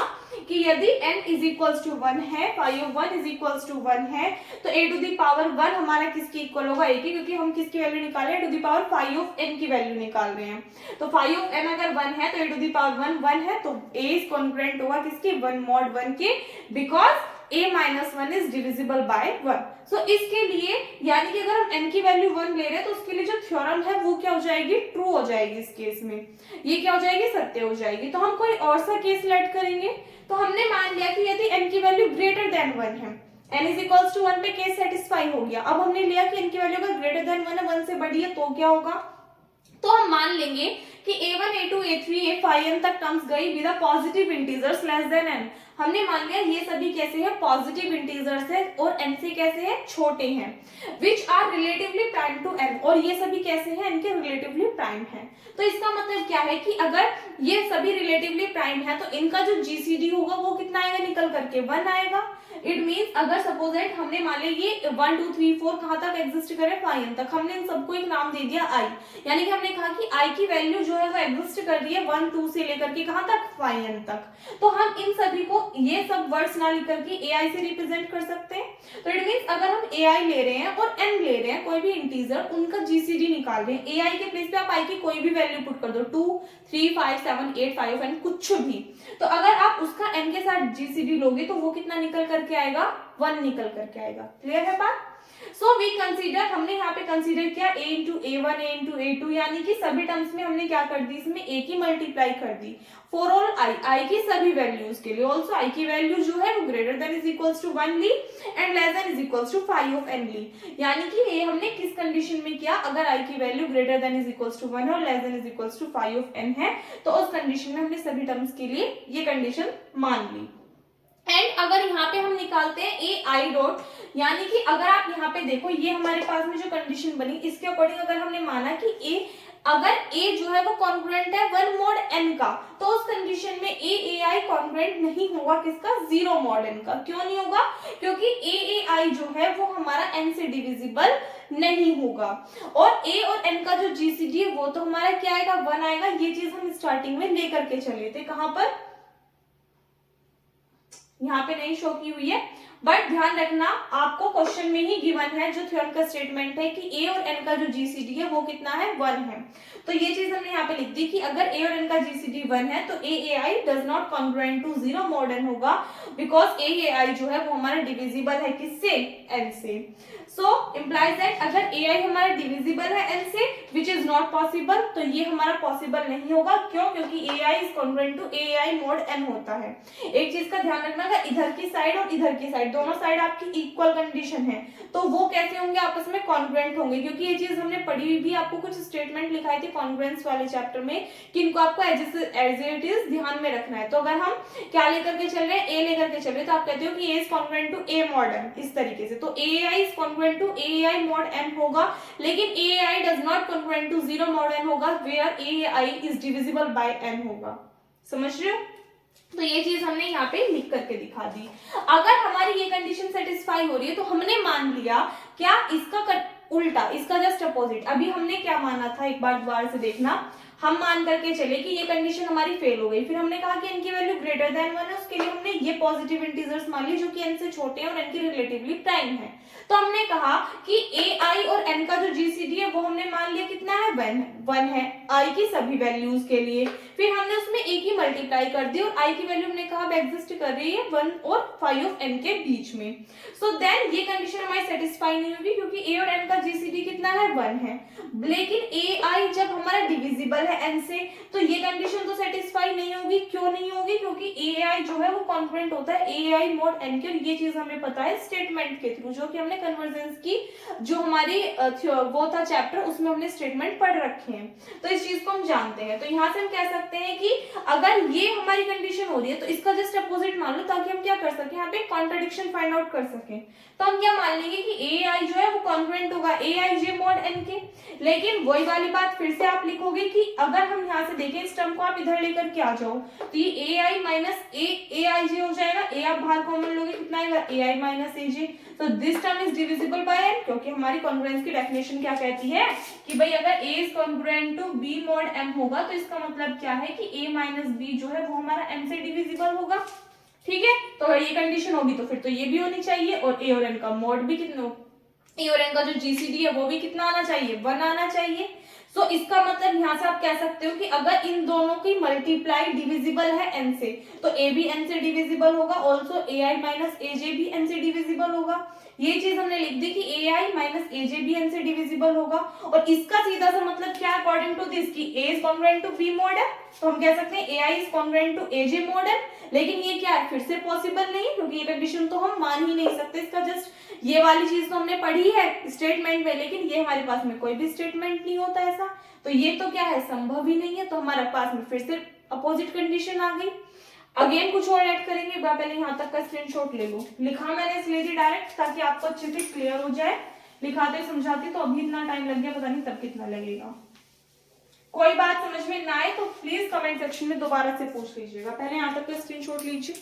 कि यदि n इज इक्वल्स टू 1 है, phi of 1 is equals to 1 है, तो a टू दी पावर 1 हमारा किसके इक्वल होगा, a की, क्योंकि हम किसकी वैल्यू निकाल रहे हैं, a to the power phi of n की वैल्यू निकाल रहे हैं। तो फाई ऑफ n अगर 1 है तो a टू दी पावर 1 1 है, तो a इज कॉन्ग्रुएंट होगा किसके, 1 mod 1 के, because a minus 1 is divisible bye 1। सो इसके लिए यानी कि अगर हम n की वैल्यू 1 ले रहे हैं तो उसके लिए जो थ्योरम है वो क्या हो जाएगी, ट्रू हो जाएगी। इस केस में ये क्या हो जाएगी, सत्य हो जाएगी। तो हम कोई और सा केस लेट करेंगे। तो हमने मान लिया कि यदि n की वैल्यू ग्रेटर देन 1 है, n इज इक्वल्स टू 1 पे केस सेटिस्फाई हो गया। अब हमने लिया कि n की वैल्यू अगर ग्रेटर देन 1 है, 1 से बड़ी है, तो क्या होगा, तो हम मान लेंगे कि a1 a2 a3 a5n तक टर्म्स गई with positive integers less than n। हमने मान लिया ये सभी कैसे हैं, पॉजिटिव इंटीजर्स है, और n से कैसे हैं, छोटे हैं, which are relatively prime to n, और ये सभी कैसे हैं, n के रिलेटिवली प्राइम है। तो इसका मतलब क्या है कि अगर ये सभी रिलेटिवली प्राइम है तो इनका जो जीसीडी होगा वो कितना आएगा, निकल करके 1 आएगा। इट मीन्स अगर सपोज दैट हमने मान लिया ये 1 2 3 4 कहां तक एग्जिस्ट करे, फाई n तक, हमने इन सबको एक नाम दे दिया i, यानी कि हमने कहा कि i की वैल्यू जो है वो एग्जिस्ट कर रही है 1 2 से लेकर के कहां तक, फाई n तक। तो हम इन सभी को ये सब वर्ड्स ना लिख करके ai से रिप्रेजेंट कर सकते हैं। तो इट मीन्स अगर हम ai ले रहे हैं और n ले रहे हैं, कोई भी इंटीजर, उनका जीसीडी निकाल रहे हैं, ai के प्लेस पे आप i की कोई भी वैल्यू पुट कर दो, 2 3 5 7 8 5 n कुछ भी, तो अगर आप उसका n के साथ जीसीडी लोगे तो वो कितना निकल करके आएगा, 1 निकल करके आएगा। क्लियर है बात। सो वी कंसीडर, हमने यहाँ पे कंसीडर किया a into a1 a into a2, यानी कि सभी टर्म्स में हमने क्या कर दी, इसमें a की मल्टीप्लाई कर दी फॉर ऑल i की सभी वैल्यूज के लिए। ऑल्सो i की वैल्यू जो है वो greater than is equals to 1 ली and less than is equals to 5 of n ली, यानी कि ये हमने किस कंडीशन में किया, अगर i की value greater than is equals to 1 और less than is equals to 5 of n है, तो उस कंडीशन में हमने सभी टर्म्स के लिए ये कंडीशन मान ली। एंड अगर यहाँ पे हम निकालते हैं ए आई डॉट, यानी कि अगर आप यहाँ पे देखो ये हमारे पास में जो कंडीशन बनी, इसके अकॉर्डिंग अगर हमने माना कि ए, अगर a जो है वो कॉन्ग्रुएंट है 1 mod n का, तो उस कंडीशन में ए आई कॉन्ग्रुएंट नहीं होगा किसका, 0 mod n का। क्यों नहीं होगा, क्योंकि ए आई जो है वो हमारा n से डिविजिबल नहीं होगा। और a और n का जो जीसीडी है वो तो हमारा क्या आएगा, 1 आएगा। ये चीज हम स्टार्टिंग में लेकर के चले थे, कहां पर, यहाँ पे नहीं शो की हुई है, बट ध्यान रखना आपको क्वेश्चन में ही गिवन है जो थ्योरम का स्टेटमेंट है कि a और n का जो जीसीडी है वो कितना है, 1 है। तो ये चीज हमने यहाँ पे लिख दी कि अगर a और n का जीसीडी 1 है तो a i does not congruent to 0 mod n होगा, बिकॉज a आई जो है वो हमारा डिविजिबल है किससे, n से। सो इम्प्लाइज दैट अगर a आई हमारा डिविजिबल है n से, विच इज नॉट पॉसिबल, तो ये हमारा पॉसिबल नहीं होगा। क्यों, क्योंकि a i is congruent to a i mod n होता है। एक चीज का ध्यान रखना, अगर इधर की साइड और इधर की साइड दोनों साइड आपकी इक्वल कंडीशन है तो वो कैसे होंगे, आपस में कॉन्ग्रुएंट होंगे, क्योंकि ये चीज हमने पढ़ी हुई भी, आपको कुछ स्टेटमेंट लिखाई थी कॉन्ग्रुएंस वाले चैप्टर में कि इनको आपको एज इट इज ध्यान में रखना है। तो अगर हम क्या लेकर के चल रहे हैं, ए लेकर के चल रहे हैं, तो आप कहते हो कि a is congruent to a mod n, इस तरीके से। तो a i is congruent to a i mod n होगा, लेकिन a i does not congruent to 0 mod n होगा, where a i is divisible by n होगा। समझ रहे हो, तो ये चीज हमने यहाँ पे लिख करके दिखा दी। अगर हमारी ये कंडीशन सेटिस्फाई हो रही है तो हमने मान लिया क्या, इसका उल्टा, इसका जस्ट अपोजिट। अभी हमने क्या माना था, एक बार दोबारा से देखना, हम मान करके चले कि ये कंडीशन हमारी फेल हो गई, फिर हमने कहा कि n की वैल्यू ग्रेटर देन 1 है, उसके लिए हमने ये पॉजिटिव इंटीजर्स मान ली जो कि n से छोटे हैं और n की रिलेटिवली प्राइम है। तो हमने कहा कि ए आई और n का जो जीसीडी है वो हमने मान लिया कितना है, 1 है i की सभी वैल्यूज के लिए। फिर हमने उसमें a की मल्टीप्लाई कर दी और i की वैल्यू हमने कहा एग्जिस्ट कर रही है 1 और 5 ऑफ n के बीच में। सो देन ये कंडीशन हमारी सेटिस्फाई नहीं होगी, क्योंकि a और n का जीसीडी कितना है, 1 है। लेकिन ए आई जब हमारा डिविजिबल है n से, तो ये कंडीशन तो सेटिस्फाई नहीं होगी। क्यों नहीं होगी, क्योंकि ए आई जो है वो कॉन्ग्रुएंट होता है ए आई mod n के, और ये चीज हमें पता है स्टेटमेंट के थ्रू, जो कि हमने कन्वर्जेंस की जो हमारी वो था चैप्टर, उसमें हमने स्टेटमेंट पढ़ रखे हैं, तो इस चीज को हम जानते हैं। तो यहाँ से हम कह सकते हैं कि अगर ये हमारी कंडीशन हो रही है तो इसका जस्ट अपोजिट मान लो, ताकि हम क्या कर सके, यहाँ पे कॉन्ट्रडिक्शन फाइंड आउट कर सके। तो हम क्या मान लेंगे कि ए आई जो है वो कॉन्ग्रुएंट होगा ए आई जे mod n के। लेकिन वही वाली बात फिर से आप लिखोगे कि अगर हम यहाँ से देखें इस टर्म को आप इधर लेकर के आ जाओ, तो ये ए आई माइनस ए आई जे हो जाएगा, ए आप बाहर कॉमन लोगे कितना आएगा, ए आई माइनस ए जे। तो this term is divisible by n, क्योंकि हमारी कॉन्ग्रुएंस की डेफिनेशन क्या कहती है कि भाई अगर a is congruent to b mod m होगा, तो इसका मतलब क्या है कि a माइनस b जो है वो हमारा m से डिविजिबल होगा। ठीक है, तो अगर ये कंडीशन होगी तो फिर तो ये भी होनी चाहिए, और a और n का mod भी कितना, ए और एन का जो जीसीडी है वो भी कितना आना चाहिए, 1 आना चाहिए। सो इसका मतलब यहाँ से आप कह सकते हो कि अगर इन दोनों की मल्टीप्लाई डिविजिबल है n से, तो a भी n से डिविजिबल होगा, ऑल्सो ए आई माइनस ए जे भी n से डिविजिबल होगा। ये चीज हमने लिख दी कि ए आई माइनस ए जे भी n से डिविजिबल होगा, और इसका सीधा सा मतलब क्या, अकॉर्डिंग टू दिस कि a is congruent to b mod n, तो हम कह सकते हैं a i is congruent to a j mod n। लेकिन ये क्या है, फिर से पॉसिबल नहीं, क्योंकि ये कंडीशन तो हम मान ही नहीं सकते। इसका जस्ट ये वाली चीज तो हमने पढ़ी है स्टेटमेंट में, लेकिन ये हमारे पास में कोई भी स्टेटमेंट नहीं होता ऐसा, तो ये तो क्या है, संभव ही नहीं है। तो हमारे पास में फिर से अपोजिट कंडीशन आ गई। अगेन कुछ और ऐड करेंगे, पहले यहाँ तक का स्क्रीनशॉट ले लो। लिखा मैंने इसलिए थी डायरेक्ट, ताकि आपको अच्छे से क्लियर हो जाए। लिखाते समझाते तो अभी इतना टाइम लग गया, पता नहीं तब कितना लगेगा। कोई बात समझ में ना आए तो प्लीज कमेंट सेक्शन में दोबारा से पूछ लीजिएगा। पहले यहाँ तक का स्क्रीनशॉट लीजिए,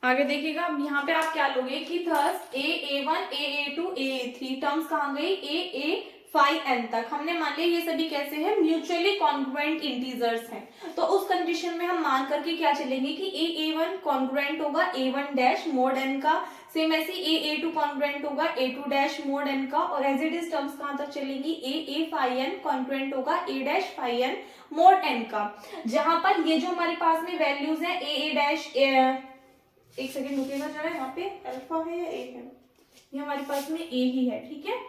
आगे देखिएगा। अब यहाँ पे आप क्या लोगे कि थर्स a1 a2 a3 टर्म्स कहाँ गई, a 5n तक हमने मान लिया ये सभी कैसे हैं, म्यूचुअली कॉन्ग्रुएंट इंटीजर्स हैं। तो उस कंडीशन में हम मान करके क्या चलेंगे कि a1 कॉन्ग्रुएंट होगा a1 डैश mod n का, सेम ऐसे a2 कॉन्ग्रुएंट होगा a2 डैश mod n का, और एज इट इज टर्म्स कहाँ तक चलेंगी, a phi n कॉन्ग्रुएंट होगा a dash phi n mod n का। जहां पर ये जो हमारे पास में वैल्यूज हैं a डैश, एक सेकेंड रुकिएगा जरा, यहाँ पे अल्फा है या ए है, ये हमारे पास में ए ही है, ठीक है,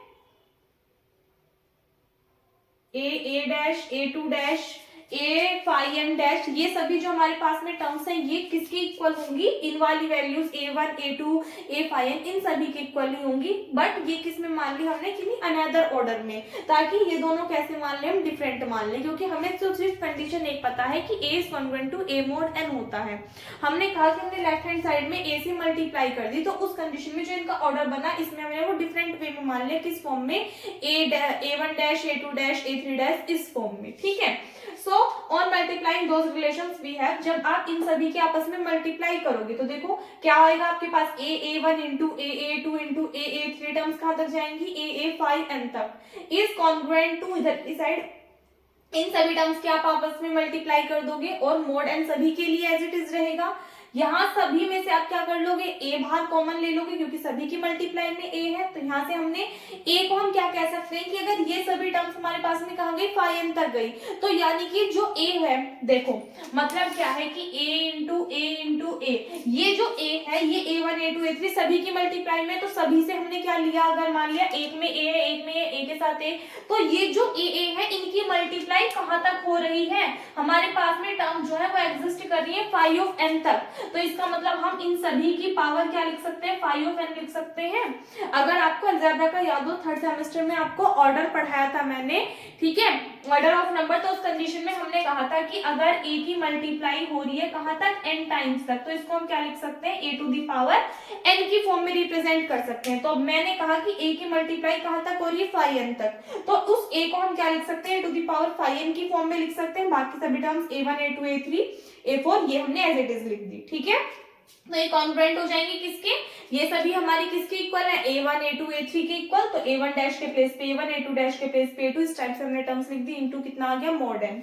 a dash, a two dash, a phi m dash, ये सभी जो हमारे पास में टर्म्स हैं ये किसके इक्वल होंगी, इन वाली values a one, a two, a phi m, इन सभी के इक्वल ही होंगी। बट ये किस में मान ली हमने, कि अनदर ऑर्डर में, ताकि ये दोनों कैसे मान ले, हम डिफरेंट मान ले, क्योंकि हमें तो सिर्फ कंडीशन एक पता है कि a is congruent to a mod n होता है। हमने कहा कि हमने लेफ्ट हैंड साइड में ए से मल्टीप्लाई कर दी, तो उस कंडीशन में जो इनका ऑर्डर बना इसमें हमने वो डिफरेंट वे में मान लिया, किस फॉर्म में, a one dash, a two dash, a three dash, इस फॉर्म में, ठीक है। So on multiplying those relations we have, जब आप इन सभी के आपस में मल्टीप्लाई करोगे तो देखो क्या आएगा आपके पास, ए वन इंटू ए टू इंटू ए थ्री टर्म्स कहां तक जाएंगी, ए फाइव एन तक, इज कॉन्ग्रुएंट टू इधर की साइड, इन सभी टर्म्स के आप आपस में मल्टीप्लाई कर दोगे और मोड एन सभी के लिए एज इट इज रहेगा। यहाँ सभी में से आप क्या कर लोगे, ए बाहर कॉमन ले लोगे, क्योंकि सभी की मल्टीप्लाई में ए है, तो यहाँ से हमने ए को हम क्या कह सकते हैं कि अगर ये सभी टर्म्स हमारे पास में कहाँ गई, फाइव एन तक गई, तो यानी कि जो ए है, देखो मतलब क्या है कि ए इंटू ए, ये जो ए है ये a one, a two, a three सभी की मल्टीप्लाई में, तो सभी से हमने क्या लिया, अगर मान लिया एक में ए है, एक में ए के साथ ए, तो ये जो ए है इनकी मल्टीप्लाई कहाँ तक हो रही है, हमारे पास में टर्म जो है वो एग्जिस्ट कर रही है फाइव ऑफ एन तक, तो इसका मतलब हम इन सभी की पावर क्या लिख सकते हैं, फाइव ऑफ एन लिख सकते हैं। अगर आपको अलजेब्रा का याद हो, थर्ड सेमेस्टर में आपको ऑर्डर पढ़ाया था मैंने, ठीक है, ऑर्डर ऑफ नंबर, तो उस कंडीशन में हमने कहा था कि अगर ए की मल्टीप्लाई हो रही है कहां तक, एन टाइम्स तक, तो इसको हम क्या लिख सकते हैं, a to the power N की फॉर्म में रिप्रेजेंट कर सकते हैं। तो अब मैंने कहा कि ए की मल्टीप्लाई कहां तक हो रही है, फाइव एन तक, तो उस ए को हम क्या लिख सकते हैं, a to the power five n की फॉर्म में लिख सकते हैं। बाकी सभी terms a one, a two, a three, a four, ये हमने एज इट इज लिख दी, ठीक है। तो ये कॉन्ग्रुएंट हो जाएंगे किसके, ये सभी हमारी किसके इक्वल है, a one, a two, a three के इक्वल, तो ए वन डैश के प्लेस पे a one, a two dash के प्लेस पे ए टू, इस टाइप से हमने टर्म्स लिख दी, इनटू कितना आ गया, मोड एन।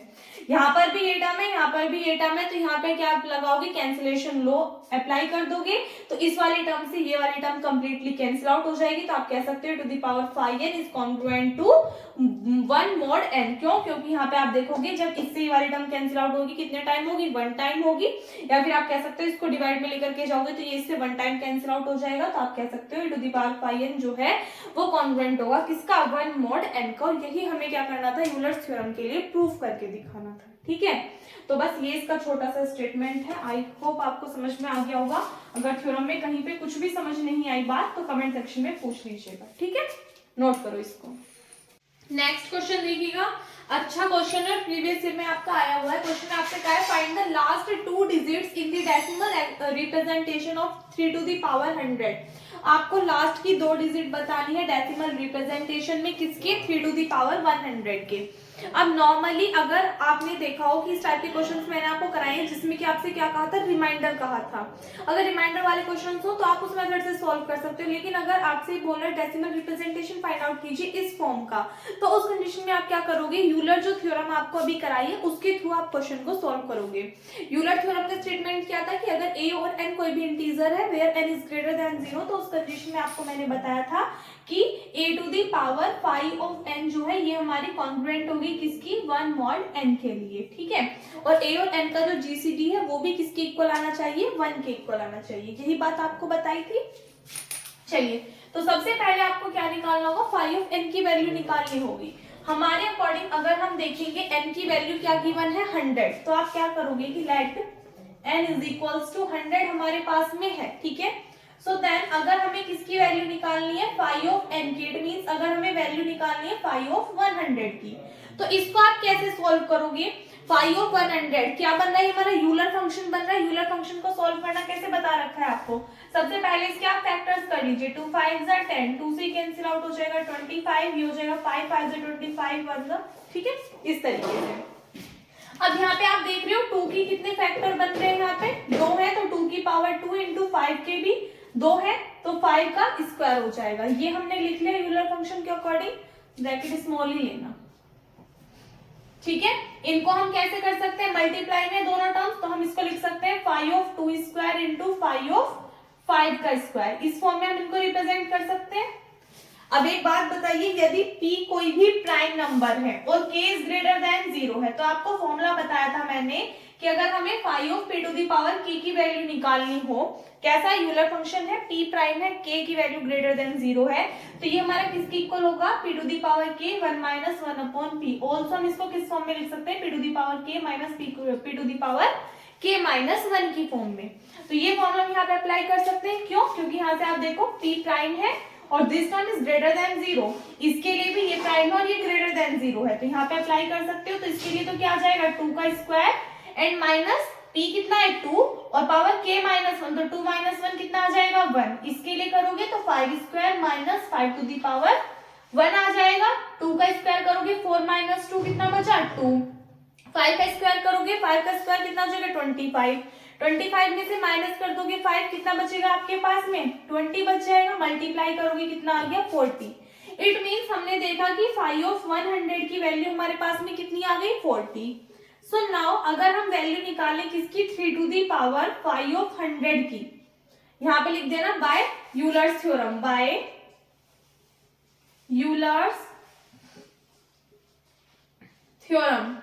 यहाँ पर भी ए टर्म है, यहाँ पर भी ए टर्म है, तो यहाँ पे क्या आप लगाओगे, कैंसिलेशन लॉ अप्लाई कर दोगे, तो इस वाले टर्म से ये वाली टर्म कंप्लीटली कैंसिल आउट हो जाएगी, तो आप कह सकते हो to the power five n is congruent to one mod n. क्यों, क्योंकि यहाँ पे आप देखोगे जब इससे ये वाली टर्म कैंसिल आउट होगी कितने टाइम होगी, वन टाइम होगी, या फिर आप कह सकते हो इसको डिवाइड में लेकर के जाओगे तो ये इससे वन टाइम कैंसिल आउट हो जाएगा, तो आप कह सकते हो to the power five n जो है वो कॉन्ग्रुएंट होगा किसका, वन मोड एन का। और यही हमें क्या करना था, यूलर्स थ्योरम के लिए प्रूफ करके दिखाना था, ठीक है। तो बस ये इसका छोटा सा स्टेटमेंट है, आई होप आपको समझ में आ गया होगा। अगर थ्योरम में कहीं पे कुछ भी समझ नहीं आई बात तो कमेंट सेक्शन में पूछ लीजिएगा, ठीक है, नोट करो इसको। नेक्स्ट क्वेश्चन देखिएगा, अच्छा क्वेश्चन है, प्रीवियस ईयर में आपका आया हुआ है। क्वेश्चन में आपसे कहा है find the last two digits in the decimal representation of 3 to the power 100। आपको लास्ट की दो डिजिट बतानी है डेसिमल रिप्रेजेंटेशन में, किसके, 3 टू द पावर 100 के। अब नॉर्मली अगर आपने देखा हो कि इस टाइप के क्वेश्चंस मैंने आपको कराए हैं जिसमें कि आपसे क्या कहा था, रिमाइंडर कहा था, अगर रिमाइंडर वाले क्वेश्चंस हो तो आप उस मेथड से सॉल्व कर सकते हो। लेकिन अगर आपसे बोला डेसिमल रिप्रेजेंटेशन फाइंड आउट कीजिए इस फॉर्म का, तो उस कंडीशन में आप क्या करोगे, यूलर जो थ्योरम आपको अभी कराई है उसके थ्रू आप क्वेश्चन को सॉल्व करोगे। यूलर थ्योरम का स्टेटमेंट क्या था कि अगर ए और एन कोई भी इंटीजर है where n is greater than 0, तो उस कंडीशन में आपको मैंने बताया था कि a to the power five of n जो है ये हमारी कॉन्ग्रुएंट होगी किसकी, वन मॉड एन के लिए, ठीक है। और ए और एन का जो जीसीडी है वो भी किसके इक्वल आना चाहिए, वन के इक्वल आना चाहिए, यही बात आपको बताई थी। चलिए, तो सबसे पहले आपको क्या निकालना होगा, फाइव ऑफ एन की वैल्यू निकालनी होगी। हमारे अकॉर्डिंग अगर हम देखेंगे एन की वैल्यू क्या गिवन है, 100, तो आप क्या करोगे कि let n is equals to 100 हमारे पास में है, ठीक है। सो देन अगर हमें किसकी वैल्यू निकालनी है, फाइव ऑफ एन की, इट मींस अगर हमें वैल्यू निकालनी है फाइव ऑफ 100 की, तो इसको आप कैसे सॉल्व करोगे, फाइव ऑफ 100 क्या बन रहा है, हमारा यूलर फंक्शन बन रहा है। यूलर फंक्शन को सॉल्व करना कैसे बता रखा है आपको, सबसे पहले इसके आप फैक्टर्स कर लीजिए, 2 5 10, 2 से कैंसिल आउट हो जाएगा 25, ये हो जाएगा 5 5 25 1, ठीक है, इस तरीके से। अब यहाँ पे आप देख रहे हो 2 की कितने फैक्टर बन रहे हैं, यहाँ पे 2 है तो 2 की पावर 2 इंटू 5 के भी 2 है तो 5 का स्क्वायर हो जाएगा। ये हमने लिख लिया यूलर फंक्शन के अकॉर्डिंग, ब्रैकेट स्मॉल ही लेना, ठीक है। इनको हम कैसे कर सकते हैं, मल्टीप्लाई में दोनों टर्म्स, तो हम इसको लिख सकते हैं 5 ऑफ 2 स्क्वायर इंटू 5 ऑफ 5 का स्क्वायर, इस फॉर्म में हम इनको रिप्रेजेंट कर सकते हैं। अब एक बात बताइए, यदि p कोई भी प्राइम नंबर है और k इज ग्रेटर देन 0 है, तो आपको फॉर्मूला बताया था मैंने कि अगर हमें phi of p to the power k की वैल्यू निकालनी हो, कैसा यूलर फंक्शन है, p प्राइम है, k की वैल्यू ग्रेटर देन 0 है, तो ये हमारा किसके इक्वल होगा, p to the power k 1 minus 1 upon p। Also हम इसको किस फॉर्म में लिख सकते हैं, p to the power k minus p to the power k minus 1 की फॉर्म में। तो ये फॉर्मूला हम यहाँ पे अप्लाई कर सकते हैं, क्यों, क्योंकि यहाँ से आप देखो p प्राइम है और this term is greater than 0, इसके लिए भी ये प्राइम है और ये ग्रेटर देन 0 है, तो यहाँ पे अप्लाई कर सकते हो। तो इसके लिए तो क्या आ जाएगा, 2 का स्क्वायर एंड माइनस p कितना है 2 और पावर k माइनस 1, तो 2 माइनस 1 कितना आ जाएगा 1। इसके लिए करोगे तो 5 square minus 5 to the power 1 आ जाएगा। 2 का स्क्वायर करोगे 4 माइनस 2 कितना बचा 2। 5 का स्क्वायर करोगे 5 का स्क्वायर कितना हो जाएगा 25। 25 में से माइनस कर दोगे 5 कितना बचेगा आपके पास में 20 बच जाएगा। मल्टीप्लाई करोगे कितना आ गया 40। इट मीन्स हमने देखा कि फाई ऑफ 100 की वैल्यू हमारे पास में कितनी आ गई 40। सो नाउ अगर हम वैल्यू निकालें किसकी 3 to the power phi of 100 की, यहाँ पे लिख देना by Euler's theorem, by Euler's theorem.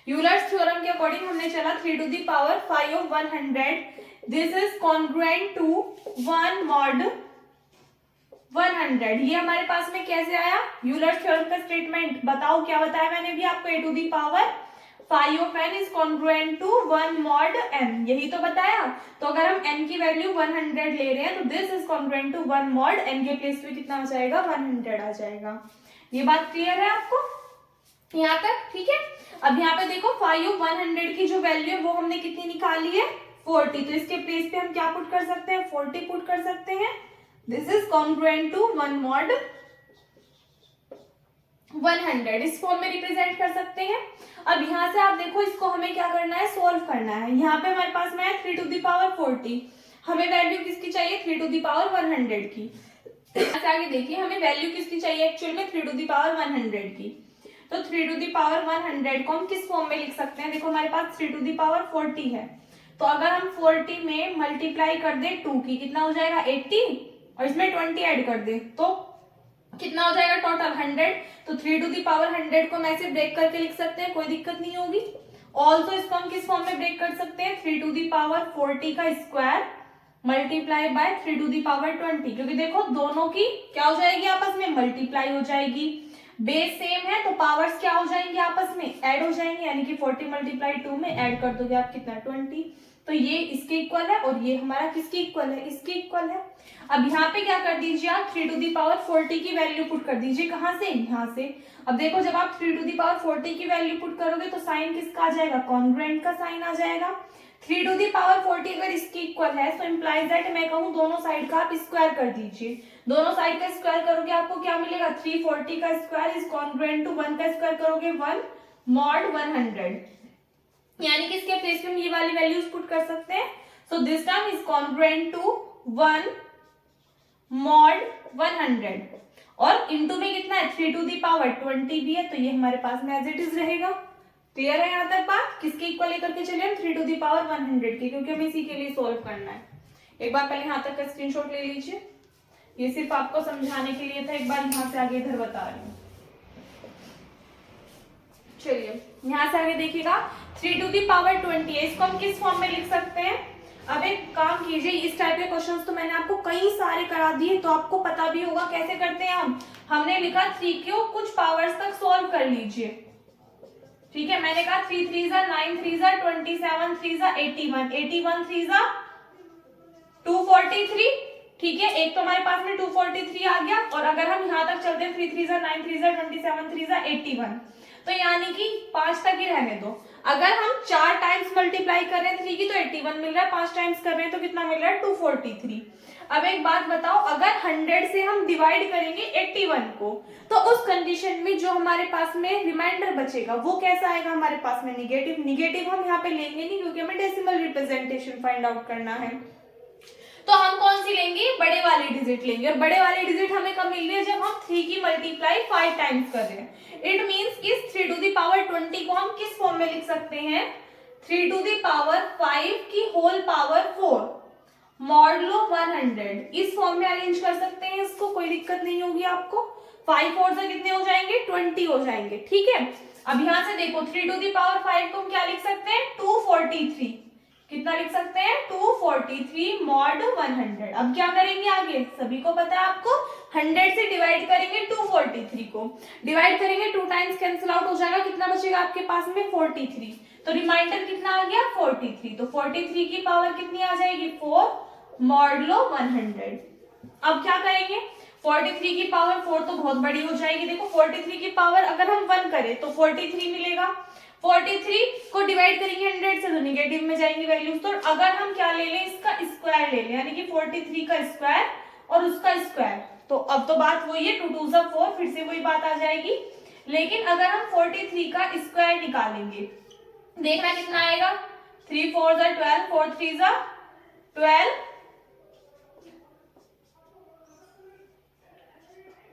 Euler's theorem के अकॉर्डिंग हमने चला 3 to the power phi of 100 this is congruent to 1 mod 100। ये हमारे पास में कैसे आया, यूलर्स थ्योरम का स्टेटमेंट बताओ क्या बताया मैंने भी आपको, a to the power phi of n is congruent to 1 mod n, यही तो बताया। तो अगर हम n की वैल्यू 100 ले रहे हैं तो this is congruent to 1 mod n के प्लेस पे कितना आ जाएगा 100 आ जाएगा। ये बात क्लियर है आपको यहाँ तक, ठीक है। अब यहाँ पे देखो फाई ऑफ 100 की जो वैल्यू है वो हमने कितनी निकाली है 40, तो इसके प्लेस पे हम क्या पुट कर सकते हैं 40 पुट कर सकते हैं। This is congruent to 1 mod 100, इस फॉर्म में रिप्रेजेंट कर सकते हैं। अब यहाँ से आप देखो इसको हमें क्या करना है, सोल्व करना है। यहाँ पे हमारे पास में है 3 टू द पावर 40, हमें वैल्यू किसकी चाहिए 3 टू द पावर 100 की। आगे देखिए हमें वैल्यू किसकी चाहिए एक्चुअल में 3 टू द पावर 100 की, तो 3 टू द पावर 100 को हम किस फॉर्म में लिख सकते हैं, देखो हमारे पास 3 टू द पावर 40 है, तो अगर हम 40 में मल्टीप्लाई कर दे 2 की कितना हो जाएगा 80 और इसमें 20 ऐड कर दे तो कितना हो जाएगा टोटल 100। तो 3 टू द पावर 100 को हम ऐसे ब्रेक करके लिख सकते हैं, कोई दिक्कत नहीं होगी। ऑल्सो इसको हम किस फॉर्म में ब्रेक कर सकते हैं 3 टू द पावर 40 का square multiply by 3 to the power 20, क्योंकि देखो दोनों की क्या हो जाएगी आपस में मल्टीप्लाई हो जाएगी, बेस सेम है तो पावर्स क्या हो जाएंगे आपस में ऐड हो जाएंगे, यानी कि 40 मल्टीप्लाई 2 में ऐड कर दोगे आप कितना 20, तो ये इसके इक्वल है और ये हमारा किसके इक्वल है इसके इक्वल है। अब यहाँ पे क्या कर दीजिए आप 3 टू दी पावर 40 की वैल्यू पुट कर दीजिए, कहाँ से यहाँ से। अब देखो जब आप 3 टू दी पावर 40 की वैल्यू पुट करोगे तो साइन किसका आ जाएगा कॉन्ग्रुएंट का साइन आ जाएगा। 3 टू दी पावर 40 अगर इसके इक्वल है तो इम्प्लाइज दैट मैं कहूँ दोनों साइड का आप स्क्वायर कर दीजिए, दोनों साइड का स्क्वायर करोगे आपको क्या मिलेगा 340 का स्क्वायर इज कॉन्ग्रुएंट टू 1 का स्क्वायर करोगे 1 मॉड 100, यानी कि इसके प्लेस में हम ये वाली वैल्यूज पुट कर सकते हैं। So this term is congruent to 1 mod 100 और इनटू में कितना है 3 टू दी पावर 20 भी है, तो ये हमारे पास में एज इट इज रहेगा। क्लियर है यहाँ तक बात, किसके इक्वल लेकर के चलिए हम 3 टू दी पावर 100 के, क्योंकि हमें इसी के लिए सोल्व करना है। एक बार पहले यहाँ तक का स्क्रीनशॉट ले लीजिए, ये सिर्फ आपको समझाने के लिए था, एक बार यहाँ से आगे इधर बता रही हूँ। चलिए यहाँ से आगे देखिएगा 3 टू दी पावर 20 है, इसको हम किस फॉर्म में लिख सकते हैं। अब एक काम कीजिए, इस टाइप के क्वेश्चंस तो मैंने आपको कई सारे करा दिए तो आपको पता भी होगा कैसे करते हैं हमने लिखा 3 को कुछ पावर्स तक सोल्व कर लीजिए, ठीक है। मैंने कहा 3 3 जा 9 3 जा 27 3 जा 81 81 3 जा 243, ठीक है। एक तो हमारे पास में 243 आ गया और अगर हम यहाँ तक चलते हैं 3 3 जा 9 3 जा 27 3 जा 81, तो यानी कि 5 तक ही रहने दो। अगर हम 4 टाइम्स मल्टीप्लाई कर रहे हैं 3 की तो 81 मिल रहा है, 5 टाइम्स कर रहे हैं तो कितना मिल रहा है 243। अब एक बात बताओ, अगर 100 से हम डिवाइड करेंगे 81 को तो उस कंडीशन में जो हमारे पास में रिमाइंडर बचेगा वो कैसा आएगा हमारे पास में निगेटिव। निगेटिव हम यहाँ पे लेंगे नहीं क्योंकि हमें डेसिमल रिप्रेजेंटेशन फाइंड आउट करना है, तो हम कौन सी लेंगे बड़े वाली डिजिट लेंगे। और बड़े वाली डिजिट हमें कब मिल रही है जब हम 3 की मल्टीप्लाई 5 टाइम्स कर रहे हैं। इट मींस इस 3 टू दी पावर 20 को हम किस फॉर्म में लिख सकते हैं 3 टू दी पावर 5 की होल पावर 4 मॉडुलो 100, इस फॉर्म में अरेंज कर सकते हैं इसको, कोई दिक्कत नहीं होगी आपको। 5 4 से कितने हो जाएंगे 20 हो जाएंगे, ठीक है। अब यहां से देखो 3 टू दी पावर 5 को हम क्या लिख सकते हैं 243, कितना लिख सकते हैं 243 मॉड 100। अब क्या करेंगे आगे, सभी को पता है आपको 100 से डिवाइड करेंगे 243 को, डिवाइड करेंगे 2 टाइम्स कैंसिल आउट हो जाएगा, कितना बचेगा आपके पास में 43, तो रिमाइंडर कितना आ गया 43, तो 43 की पावर कितनी आ जाएगी 4 मॉडलो 100। अब क्या करेंगे 43 की पावर 4 तो बहुत बड़ी हो जाएगी, देखो 43 की पावर अगर हम 1 करें तो 43 मिलेगा, 43 को डिवाइड करेंगे 100 से तो निगेटिव में जाएंगी वैल्यूज, तो अगर हम क्या ले लें इसका स्क्वायर ले लें, यानी कि 43 का स्क्वायर और उसका स्क्वायर, तो अब तो बात वही है 2 2 जा 4, फिर से वही बात आ जाएगी। लेकिन अगर हम 43 का स्क्वायर निकालेंगे, देखना कितना आएगा 3 4 जा 12, 4 3 जा 12,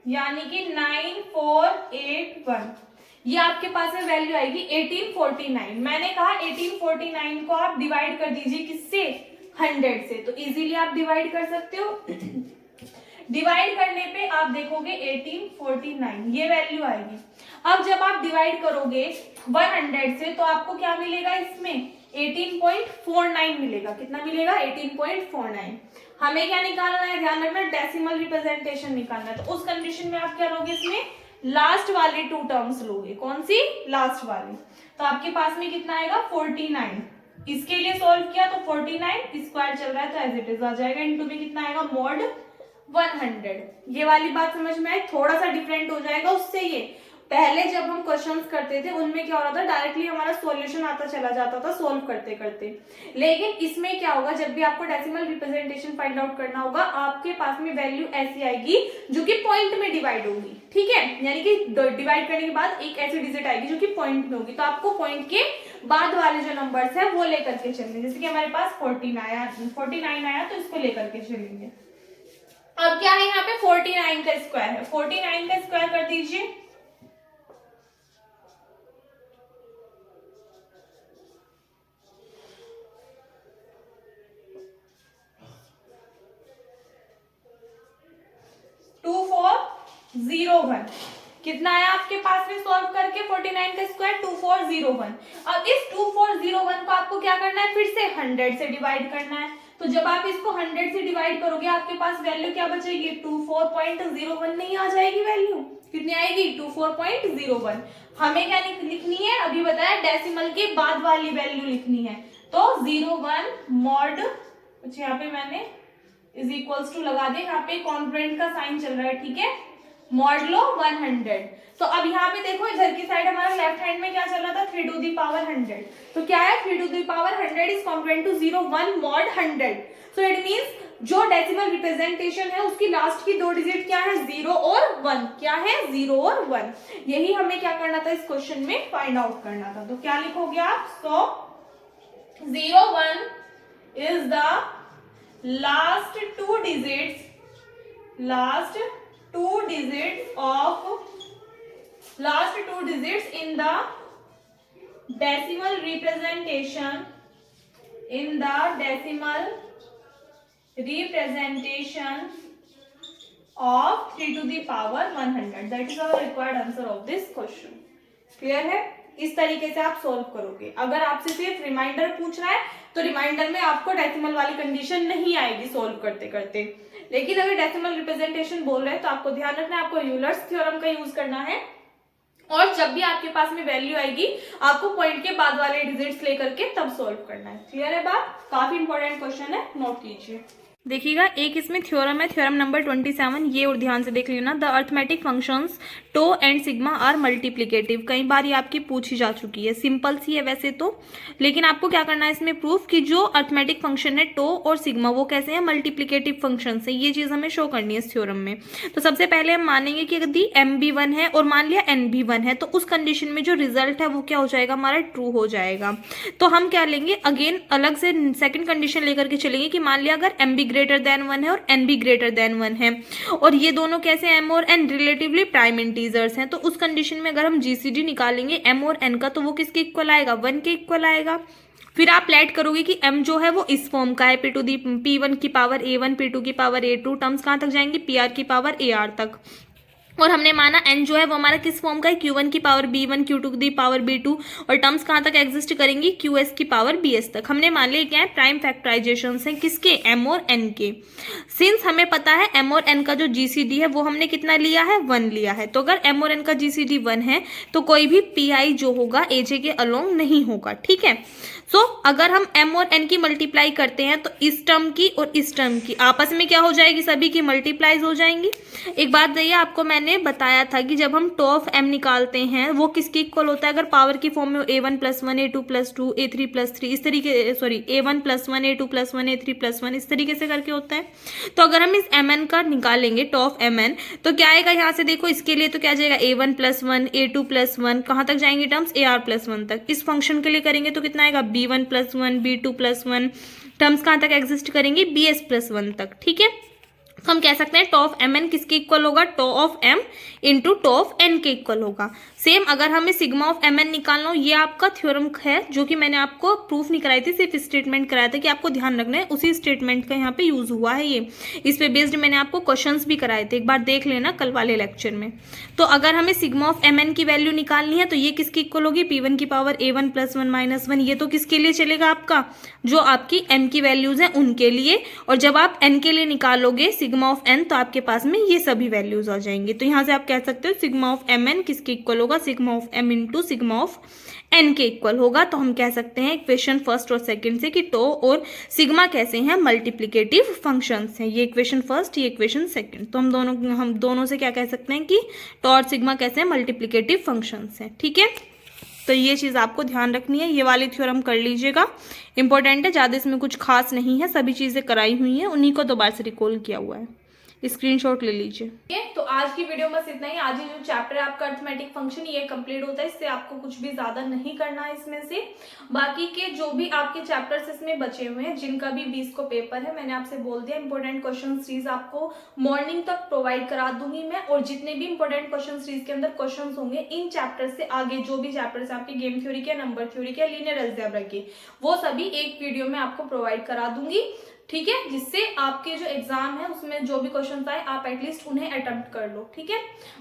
यानी कि 9481, ये आपके पास में वैल्यू आएगी 1849। मैंने कहा 1849 को आप डिवाइड कर दीजिए किससे 100 से, तो इजीली आप डिवाइड कर सकते हो। डिवाइड करने पे आप देखोगे 1849 ये वैल्यू आएगी। अब जब आप डिवाइड करोगे 100 से तो आपको क्या मिलेगा, इसमें 18.49 मिलेगा, कितना मिलेगा 18.49। हमें क्या निकालना है, ध्यान रखना डेसिमल रिप्रेजेंटेशन निकालना है, तो उस कंडीशन में आप क्या लोगे, इसमें लास्ट वाली 2 टर्म्स लोगे, कौन सी लास्ट वाली, तो आपके पास में कितना आएगा 49। इसके लिए सॉल्व किया तो 49 स्क्वायर चल रहा है तो एज इट इज आ जाएगा, इनटू में कितना आएगा मॉड 100। ये वाली बात समझ में आई, थोड़ा सा डिफरेंट हो जाएगा उससे। ये पहले जब हम क्वेश्चंस करते थे उनमें क्या हो रहा था, डायरेक्टली हमारा सॉल्यूशन आता चला जाता था सोल्व करते करते, लेकिन इसमें क्या होगा, जब भी आपको डेसिमल रिप्रेजेंटेशन फाइंड आउट करना होगा आपके पास में वैल्यू ऐसी आएगी जो कि पॉइंट में डिवाइड होगी, ठीक है, यानी कि डिवाइड करने के बाद एक ऐसी डिजिट आएगी जो कि पॉइंट में होगी, तो आपको पॉइंट के बाद वाले जो नंबर्स है वो लेकर के चलने, जैसे कि हमारे पास 49 आया तो इसको लेकर के चलेंगे। अब क्या है यहाँ पे 49 का स्क्वायर है, 49 का स्क्वायर कर दीजिए, कितना आया आपके पास में सॉल्व करके 49 का स्क्वायर 2401। अब इस 2401 को आपको क्या करना है, फिर से 100 से डिवाइड करना है, तो जब आप इसको 100 से डिवाइड करोगे आपके पास वैल्यू क्या बचेगी 24.01 नहीं आ जाएगी, वैल्यू कितनी आएगी 24.01। हमें क्या लिखनी है, अभी बताया डेसिमल के बाद वाली वैल्यू लिखनी है, तो 01 मॉड, कुछ यहाँ पे मैंने इज इक्वल्स टू लगा दे, यहाँ पे कॉन्ग्रुएंट का साइन चल रहा है, ठीक है, मॉडलो 100। तो अब यहाँ पे देखो इधर की साइड हमारा लेफ्ट हैंड में क्या चल रहा था 3 टू दी पावर 100, तो क्या है 3 to the power 100 is congruent to 01 mod 100। So it means जो डेसिमल रिप्रेजेंटेशन है उसकी लास्ट की 2 डिजिट क्या है 0 और 1, क्या है 0 और 1। यही हमें क्या करना था इस क्वेश्चन में फाइंड आउट करना था, तो क्या लिखोगे आप, सो 01 is the last two digits in the decimal representation of 3 to the power 100। that is our required answer of this question। Clear है, इस तरीके से आप सोल्व करोगे। अगर आपसे सिर्फ रिमाइंडर पूछ रहा है तो रिमाइंडर में आपको डेसिमल वाली कंडीशन नहीं आएगी सोल्व करते करते, लेकिन अगर डेसिमल रिप्रेजेंटेशन बोल रहे हैं तो आपको ध्यान रखना है, आपको यूलर्स थ्योरम का यूज करना है, और जब भी आपके पास में वैल्यू आएगी आपको पॉइंट के बाद वाले डिजिट्स लेकर के तब सोल्व करना है। क्लियर है बात, काफी इंपॉर्टेंट क्वेश्चन है, नोट कीजिए। देखिएगा एक इसमें थ्योरम है, थ्योरम नंबर 27, ये और ध्यान से देख लेना। The arithmetic functions tau and sigma are multiplicative. कई बार ये आपकी पूछी जा चुकी है, सिंपल सी है वैसे तो, लेकिन आपको क्या करना है इसमें प्रूफ कि जो अर्थमेटिक फंक्शन है टो और सिग्मा वो कैसे हैं, मल्टीप्लिकेटिव फंक्शन है, ये चीज हमें शो करनी है इस थ्योरम में। तो सबसे पहले हम मानेंगे कि यदि एम भी 1 है और मान लिया एन भी 1 है तो उस कंडीशन में जो रिजल्ट है वो क्या हो जाएगा, हमारा ट्रू हो जाएगा। तो हम क्या लेंगे, अगेन अलग से सेकेंड कंडीशन लेकर के चलेंगे कि मान लिया अगर एम बी ग्रेटर देन 1 है और एन भी ग्रेटर देन 1 है, और ये दोनों कैसे एम और एन रिलेटिवली प्राइम इंटीजर्स हैं, तो उस कंडीशन में अगर हम जीसीडी निकालेंगे एम और एन का तो वो किसके इक्वल आएगा, 1 के इक्वल आएगा। फिर आप लेट करोगे कि m जो है वो इस फॉर्म का है, पी टू दी P1 की पावर A1, P2 की पावर A2, टर्म्स कहाँ तक जाएंगी PR की पावर AR तक। और हमने माना n जो है वो हमारा किस फॉर्म का है, q1 की पावर b1 q2 की पावर b2 और टर्म्स कहाँ तक एग्जिस्ट करेंगी, qs की पावर bs तक। हमने मान लिया क्या है, प्राइम फैक्टराइजेशन है किसके, m और n के। सिंस हमें पता है m और n का जो gcd है वो हमने कितना लिया है, 1 लिया है। तो अगर m और n का gcd 1 है तो कोई भी pi जो होगा aj के अलोंग नहीं होगा, ठीक है। सो अगर हम m और n की मल्टीप्लाई करते हैं तो इस टर्म की और इस टर्म की आपस में क्या हो जाएगी, सभी की मल्टीप्लाइज हो जाएंगी। एक बात देखिए, आपको मैंने बताया था कि जब हम टॉ ऑफ m निकालते हैं वो किसके इक्वल होता है, अगर पावर की फॉर्म में a1+1 a2+2 a3+3 इस तरीके, सॉरी a1+1 a2+1 a3+1 इस तरीके से करके होता है। तो अगर हम इस mn का निकालेंगे टॉ ऑफ mn तो क्या आएगा, यहाँ से देखो इसके लिए तो क्या जाएगा, a1+1 a2+1 कहाँ तक जाएंगे टर्म्स, ar+1 तक। इस फंक्शन के लिए करेंगे तो कितना आएगा, b1+1 b2+1 टर्म्स कहाँ तक एग्जिस्ट करेंगे, bs+1 तक, ठीक है। तो हम कह सकते हैं टॉ ऑफ एम एन किसके इक्वल होगा, tau of m into tau of n के इक्वल होगा। सेम अगर हमें सिग्मा ऑफ एम एन निकालना हो, ये आपका थ्योरम है जो कि मैंने आपको प्रूफ नहीं कराई थी, सिर्फ स्टेटमेंट कराया था कि आपको ध्यान रखना है, उसी स्टेटमेंट का यहाँ पे यूज हुआ है ये। इस पे बेस्ड मैंने आपको क्वेश्चंस भी कराए थे, एक बार देख लेना कल वाले लेक्चर में। तो अगर हमें सिग्मा ऑफ एम एन की वैल्यू निकालनी है तो ये किसकी इक्वल होगी, p1 की पावर a1+1 -1। ये तो किसके लिए चलेगा, आपका जो आपकी m की वैल्यूज हैं उनके लिए। और जब आप n के लिए निकालोगे सिग्मा ऑफ n तो आपके पास में ये सभी वैल्यूज आ जाएंगे। तो यहाँ से आप कह सकते हो सिग्मा ऑफ एम एन किसके इक्वल होगा, sigma of m into sigma of n के इक्वल होगा। तो हम कह सकते हैं इक्वेशन फर्स्ट और सेकंड से कि टो और सिग्मा कैसे हैं, मल्टीप्लिकेटिव फंक्शंस हैं। ये इक्वेशन फर्स्ट, ये इक्वेशन सेकंड। तो हम दोनों से क्या कह सकते हैं कि टो और सिग्मा कैसे हैं, मल्टीप्लिकेटिव फंक्शंस हैं, ठीक है। तो ये चीज़ आपको ध्यान रखनी है, ये वाली थ्योरम कर लीजिएगा, इंपॉर्टेंट है, ज़्यादा इसमें कुछ खास नहीं है, सभी चीज़ें कराई हुई हैं, उन्हीं को दोबारा से रिकॉल किया हुआ है, स्क्रीनशॉट ले लीजिए। तो आज की वीडियो बस इतना ही। आज ये जो चैप्टर है आपका अरिथमेटिक फंक्शन ये कंप्लीट होता है, इससे आपको कुछ भी ज्यादा नहीं करना है इसमें से। बाकी के जो भी आपके चैप्टर्स इसमें बचे हुए हैं, जिनका भी 20 को पेपर है, मैंने आपसे बोल दिया इंपॉर्टेंट क्वेश्चन सीरीज आपको मॉर्निंग तक प्रोवाइड करा दूंगी मैं। और जितने भी इंपॉर्टेंट क्वेश्चन सीरीज के अंदर क्वेश्चन होंगे इन चैप्टर से आगे जो भी चैप्टर्स आपके गेम थ्योरी के, नंबर थ्योरी के, लीनियर अलजेब्रा के, वो सभी एक वीडियो में आपको प्रोवाइड करा दूंगी, ठीक है। जिससे आपके जो एग्जाम है उसमें जो भी क्वेश्चन आए आप एटलीस्ट उन्हें अटेम्प्ट कर लो, ठीक है।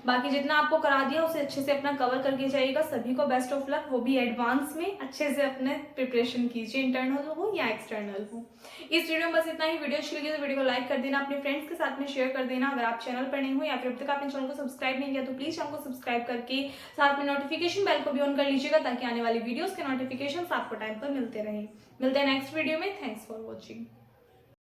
बाकी जितना आपको करा दिया उसे अच्छे से अपना कवर करके जाइएगा। सभी को बेस्ट ऑफ लक, वो भी एडवांस में अच्छे से अपने प्रिपरेशन कीजिए, इंटरनल हो या एक्सटर्नल हो। इस वीडियो में बस इतना ही। वीडियो अच्छी लगी तो वीडियो को लाइक कर देना, अपने फ्रेंड्स के साथ में शेयर कर देना। अगर आप चैनल पर नए हो या फिर अब तक आपने चैनल को सब्सक्राइब नहीं किया तो प्लीज चैनल को सब्सक्राइब करके साथ में नोटिफिकेशन बेल को भी ऑन कर लीजिएगा, ताकि आने वाली वीडियोस के नोटिफिकेशन आपको टाइम पर मिलते रहे। मिलते हैं नेक्स्ट वीडियो में। Thanks for watching.